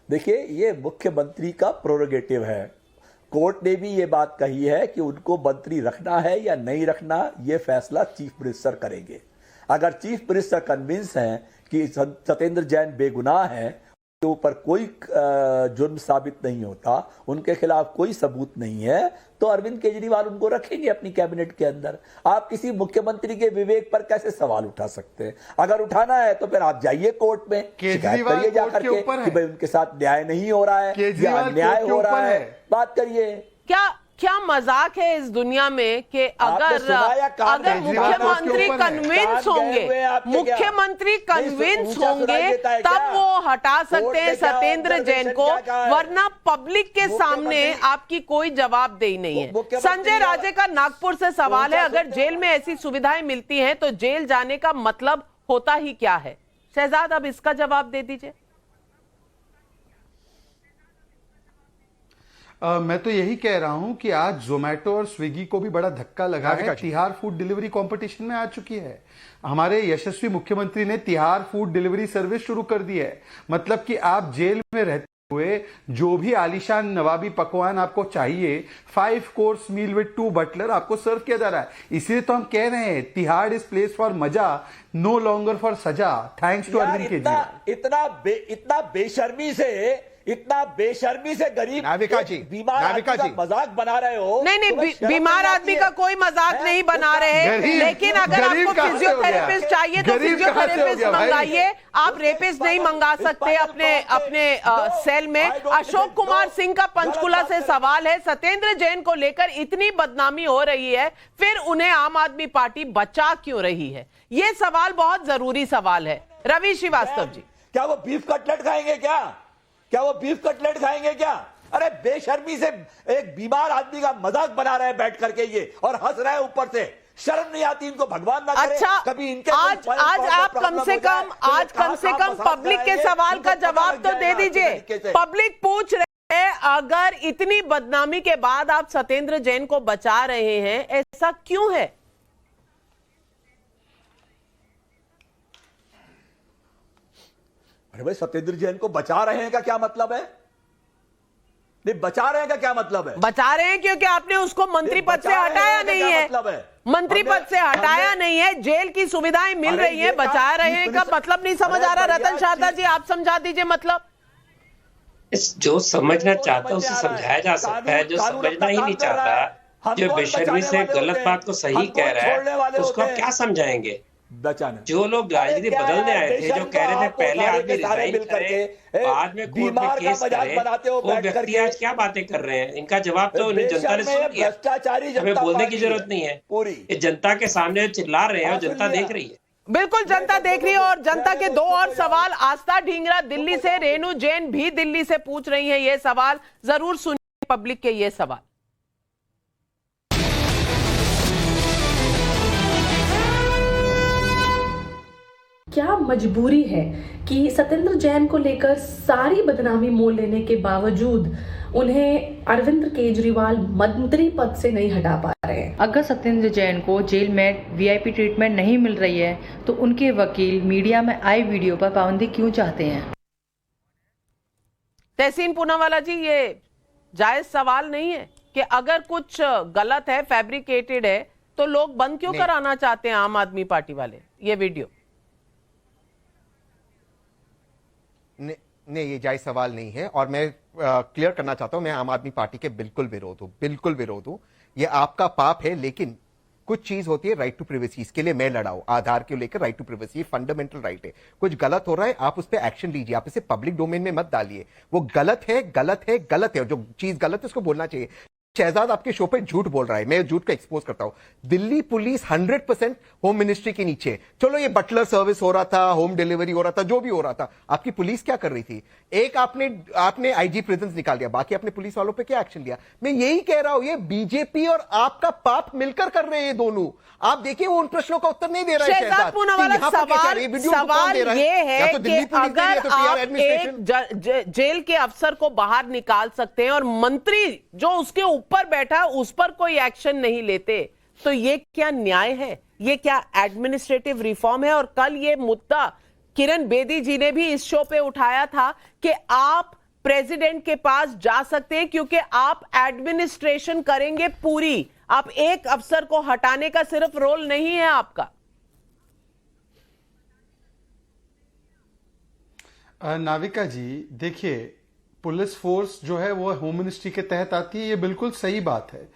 S8: देखिए, ये मुख्यमंत्री का प्रोरोगेटिव है। कोर्ट ने भी ये बात कही है कि उनको मंत्री रखना है या नहीं रखना, ये फैसला चीफ मिनिस्टर करेंगे। अगर चीफ मिनिस्टर कन्विंस हैं कि सत्येंद्र जैन बेगुनाह हैं, के ऊपर कोई जुर्म साबित नहीं होता, उनके खिलाफ कोई सबूत नहीं है, तो अरविंद केजरीवाल उनको रखेंगे अपनी कैबिनेट के अंदर। आप किसी मुख्यमंत्री के विवेक पर कैसे सवाल उठा सकते हैं? अगर उठाना है तो फिर आप जाइए कोर्ट में, शिकायत करिए जाकर के कि भाई उनके साथ न्याय नहीं हो रहा है या अन्याय हो रहा है, बात करिए।
S1: क्या मजाक है इस दुनिया में कि अगर मुख्यमंत्री कन्विंस होंगे तब वो हटा सकते हैं सत्येंद्र जैन को, वरना पब्लिक के सामने आपकी कोई जवाबदेही नहीं है। संजय राजे का नागपुर से सवाल है, अगर जेल में ऐसी सुविधाएं मिलती हैं तो जेल जाने का मतलब होता ही क्या है? शहजाद, अब इसका जवाब दे दीजिए।
S5: मैं तो यही कह रहा हूं कि आज जोमेटो और स्विगी को भी बड़ा धक्का लगा है। तिहाड़ फूड डिलीवरी कंपटीशन में आ चुकी है। हमारे यशस्वी मुख्यमंत्री ने तिहाड़ फूड डिलीवरी सर्विस शुरू कर दी है। मतलब कि आप जेल में रहते हुए जो भी आलीशान नवाबी पकवान आपको चाहिए, 5 कोर्स मील विद 2 बटलर आपको सर्व किया जा रहा है। इसलिए तो हम कह रहे हैं तिहाड़ इज प्लेस फॉर मजा, नो लॉन्गर फॉर सजा। Thanks to Arvind Kejriwal.
S10: इतना बेशर्मी से गरीब
S9: नाविका जी
S10: मजाक बना रहे हो।
S1: नहीं, बीमार आदमी का कोई मजाक नहीं बना रहे हैं, लेकिन अगर आपको फिजियोथेरेपिस्ट चाहिए तो फिजियोथेरेपिस्ट मंगाइए, आप रेपिस्ट नहीं मंगा सकते अपने सेल में। अशोक कुमार सिंह का पंचकुला से सवाल है, सत्येंद्र जैन को लेकर इतनी बदनामी हो रही है, फिर उन्हें आम आदमी पार्टी बचा क्यों रही है? ये सवाल बहुत जरूरी सवाल है। रवि श्रीवास्तव जी,
S10: क्या वो बीफ कटलेट खाएंगे क्या? अरे बेशर्मी से एक बीमार आदमी का मजाक बना रहे हैं बैठ करके ये, और हंस रहे हैं ऊपर से। शर्म नहीं आती इनको, भगवान ना करे।
S1: अच्छा,
S10: कभी इनके
S1: आज आप कम से कम पब्लिक के सवाल का जवाब तो दे दीजिए। पब्लिक पूछ रहे हैं, अगर इतनी बदनामी के बाद आप सत्येंद्र जैन को बचा रहे हैं, ऐसा क्यों है?
S10: अरे भाई, सत्येंद्र जैन को बचा रहे हैं का क्या मतलब है? नहीं, बचा रहे हैं का क्या मतलब है?
S1: बचा रहे हैं क्योंकि आपने उसको मंत्री पद से हटाया नहीं है। मंत्री पद से हटाया नहीं है, जेल की सुविधाएं मिल रही हैं, बचा रहे हैं का मतलब नहीं समझ आ रहा। रतन शारदा जी, आप समझा दीजिए मतलब।
S7: जो समझना चाहता है उसे समझाया जा सकता है, जो समझना ही नहीं चाहता, जो बेशर्मी से गलत बात को सही कह रहा है, तो उसको आप क्या समझाएंगे? जो लोग राजनीति बदलने आए थे, जो कह रहे थे पहले आदमी रिजाइन करे, बाद में कोर्ट में केस करे, वो व्यक्ति आज क्या बातें कर रहे हैं? इनका जवाब तो जनता ने सुन लिया, हमें बोलने की जरूरत नहीं है। ये जनता के सामने चिल्ला रहे हैं और जनता देख रही है।
S1: बिल्कुल, जनता देख रही है। और जनता के 2 और सवाल आस्था ढींगरा दिल्ली से, रेणु जैन भी दिल्ली से पूछ रही है ये सवाल। जरूर सुनिए पब्लिक के ये सवाल।
S12: क्या मजबूरी है कि सत्येंद्र जैन को लेकर सारी बदनामी मोल लेने के बावजूद उन्हें अरविंद केजरीवाल मंत्री पद से नहीं हटा पा रहे हैं?
S13: अगर सत्येंद्र जैन को जेल में वीआईपी ट्रीटमेंट नहीं मिल रही है तो उनके वकील मीडिया में आए वीडियो पर पाबंदी क्यों चाहते हैं?
S1: तहसीन पूनावाला जी, ये जायज सवाल नहीं है कि अगर कुछ गलत है, फैब्रिकेटेड है, तो लोग बंद क्यों कराना चाहते हैं आम आदमी पार्टी वाले ये वीडियो?
S9: नहीं, ये जायज सवाल नहीं है। और मैं क्लियर करना चाहता हूं, मैं आम आदमी पार्टी के बिल्कुल विरोध हूं। ये आपका पाप है, लेकिन कुछ चीज होती है राइट टू प्राइवेसी, इसके लिए मैं लड़ा हूं, आधार को लेकर right to privacy fundamental right है। कुछ गलत हो रहा है, आप उस पर एक्शन लीजिए, आप इसे पब्लिक डोमेन में मत डालिए। वो गलत है, गलत है, गलत है, जो चीज गलत है उसको बोलना चाहिए। शहजाद आपके शो पे झूठ बोल रहा है, मैं झूठ को एक्सपोज करता हूं। दिल्ली पुलिस 100% होम मिनिस्ट्री के नीचे। चलो ये बटलर सर्विस हो रहा था, होम डिलीवरी हो रहा था, जो भी हो रहा था, आपकी पुलिस क्या कर रही थी? एक आपने आईजी प्रिजन्स निकाल दिया, बाकी आपने पुलिस वालों पे क्या एक्शन लिया? मैं यही कह रहा हूं, ये बीजेपी और आपका पाप मिलकर कर रहे हैं दोनों। आप देखिए वो उन प्रश्नों का उत्तर नहीं दे रहा है शहजाद।
S1: सवाल ये है कि अगर आप एक जेल के अफसर को बाहर निकाल सकते हैं और मंत्री जो उसके ऊपर बैठा है उस पर कोई एक्शन नहीं लेते, तो ये क्या न्याय है? ये क्या एडमिनिस्ट्रेटिव रिफॉर्म है? और कल ये मुद्दा किरण बेदी जी ने भी इस शो पे उठाया था कि आप प्रेसिडेंट के पास जा सकते हैं क्योंकि आप एडमिनिस्ट्रेशन करेंगे पूरी, आप एक अफसर को हटाने का सिर्फ रोल नहीं है आपका।
S5: नाविका जी देखिए, पुलिस फोर्स जो है वो होम मिनिस्ट्री के तहत आती है, ये बिल्कुल सही बात है।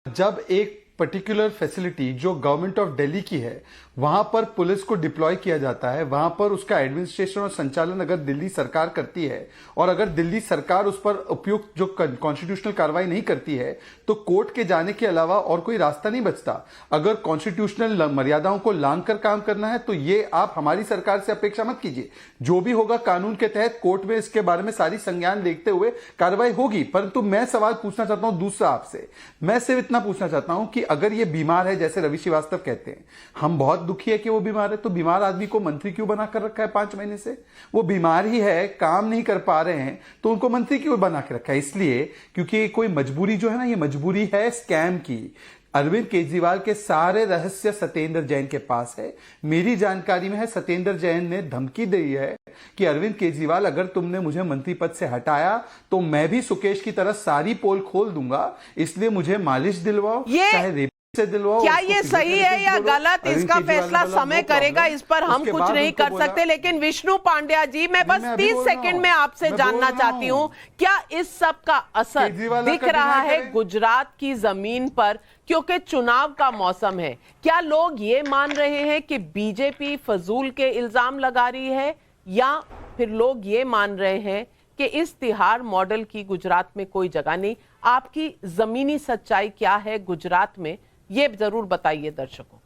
S5: जब एक पर्टिकुलर फैसिलिटी जो गवर्नमेंट ऑफ दिल्ली की है वहां पर पुलिस को डिप्लॉय किया जाता है, वहां पर उसका एडमिनिस्ट्रेशन और संचालन अगर दिल्ली सरकार करती है और अगर दिल्ली सरकार उस पर उपयुक्त जो कॉन्स्टिट्यूशनल कार्रवाई नहीं करती है तो कोर्ट के जाने के अलावा और कोई रास्ता नहीं बचता। अगर कॉन्स्टिट्यूशनल मर्यादाओं को लांघ कर काम करना है तो ये आप हमारी सरकार से अपेक्षा मत कीजिए। जो भी होगा कानून के तहत कोर्ट में इसके बारे में सारी संज्ञान देखते हुए कार्रवाई होगी। परंतु मैं सवाल पूछना चाहता हूं दूसरा आपसे, मैं सिर्फ इतना पूछना चाहता हूं कि अगर ये बीमार है, जैसे रवि श्रीवास्तव कहते हैं, हम बहुत दुखी है कि वो बीमार है, तो बीमार आदमी को मंत्री क्यों बना कर रखा है 5 महीने से? वो बीमार ही है, काम नहीं कर पा रहे हैं, तो उनको मंत्री क्यों बना के रखा है? इसलिए क्योंकि कोई मजबूरी जो है ना, ये मजबूरी है स्कैम की। अरविंद केजरीवाल के सारे रहस्य सत्येंद्र जैन के पास है। मेरी जानकारी में है सत्येंद्र जैन ने धमकी दी है कि अरविंद केजरीवाल अगर तुमने मुझे मंत्री पद से हटाया तो मैं भी सुकेश की तरह सारी पोल खोल दूंगा, इसलिए मुझे मालिश दिलवाओ, चाहे रेप से दिलवाओ।
S1: क्या ये सही है या गलत, इसका फैसला समय करेगा, इस पर हम कुछ नहीं कर सकते। लेकिन विष्णु पांड्या जी, मैं बस 30 सेकंड में आपसे जानना चाहती हूं, क्या इस सब का असर दिख रहा है गुजरात की जमीन पर? क्योंकि चुनाव का मौसम है, क्या लोग ये मान रहे हैं कि बीजेपी फजूल के इल्जाम लगा रही है, या फिर लोग ये मान रहे हैं कि इस तिहाड़ मॉडल की गुजरात में कोई जगह नहीं? आपकी जमीनी सच्चाई क्या है गुजरात में, ये जरूर बताइए दर्शकों।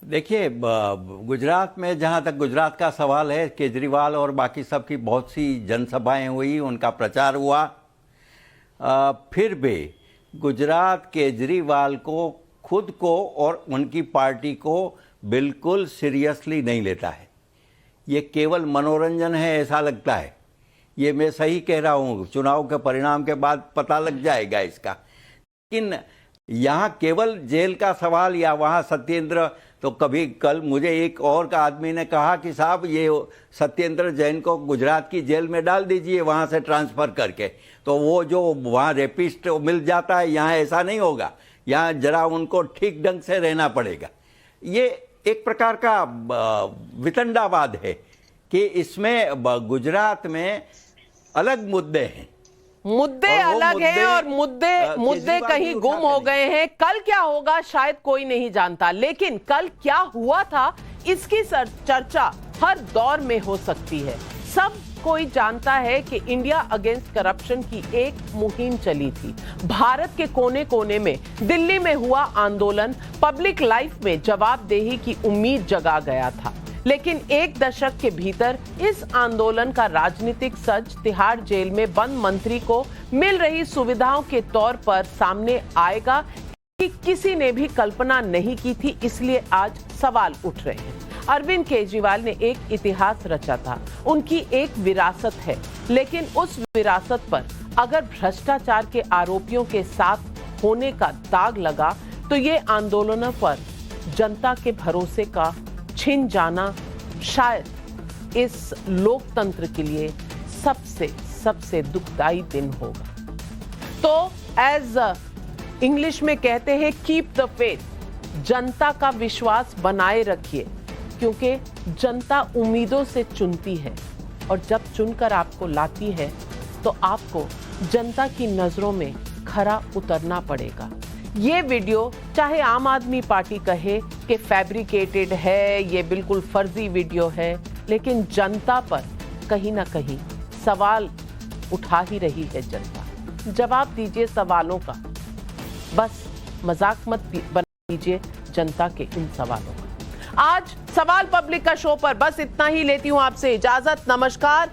S11: देखिए, गुजरात में जहां तक गुजरात का सवाल है, केजरीवाल और बाकी सब की बहुत सी जनसभाएं हुई, उनका प्रचार हुआ, फिर भी गुजरात केजरीवाल को खुद को और उनकी पार्टी को बिल्कुल सीरियसली नहीं लेता है। ये केवल मनोरंजन है ऐसा लगता है। ये मैं सही कह रहा हूँ, चुनाव के परिणाम के बाद पता लग जाएगा इसका। लेकिन यहाँ केवल जेल का सवाल या वहाँ सत्येंद्र, तो कभी कल मुझे एक और का आदमी ने कहा कि साहब ये सत्येंद्र जैन को गुजरात की जेल में डाल दीजिए वहाँ से ट्रांसफ़र करके, तो वो जो वहाँ रेपिस्ट मिल जाता है, यहाँ ऐसा नहीं होगा, यहाँ जरा उनको ठीक ढंग से रहना पड़ेगा। ये एक प्रकार का वितंडावाद है कि इसमें गुजरात में अलग मुद्दे हैं,
S1: मुद्दे अलग हैं और मुद्दे कहीं गुम हो गए हैं। कल क्या होगा शायद कोई नहीं जानता, लेकिन कल क्या हुआ था इसकी चर्चा हर दौर में हो सकती है। सब कोई जानता है कि इंडिया अगेंस्ट करप्शन की एक मुहिम चली थी। भारत के कोने कोने में, दिल्ली में हुआ आंदोलन पब्लिक लाइफ में जवाबदेही की उम्मीद जगा गया था। लेकिन एक दशक के भीतर इस आंदोलन का राजनीतिक सच तिहाड़ जेल में बंद मंत्री को मिल रही सुविधाओं के तौर पर सामने आएगा कि किसी ने भी कल्पना नहीं की थी। इसलिए आज सवाल उठ रहे हैं। अरविंद केजरीवाल ने एक इतिहास रचा था, उनकी एक विरासत है, लेकिन उस विरासत पर अगर भ्रष्टाचार के आरोपियों के साथ होने का दाग लगा तो ये आंदोलनों पर जनता के भरोसे का छिन जाना शायद इस लोकतंत्र के लिए सबसे दुखदाई दिन होगा। तो एज इंग्लिश में कहते हैं, कीप द फेथ, जनता का विश्वास बनाए रखिए, क्योंकि जनता उम्मीदों से चुनती है और जब चुनकर आपको लाती है तो आपको जनता की नजरों में खरा उतरना पड़ेगा। ये वीडियो चाहे आम आदमी पार्टी कहे कि फैब्रिकेटेड है, ये बिल्कुल फर्जी वीडियो है, लेकिन जनता पर कहीं ना कहीं सवाल उठा ही रही है जनता। जवाब दीजिए सवालों का, बस मजाक मत बना दीजिए जनता के इन सवालों का। आज सवाल पब्लिक का शो पर बस इतना ही, लेती हूं आपसे इजाजत। नमस्कार।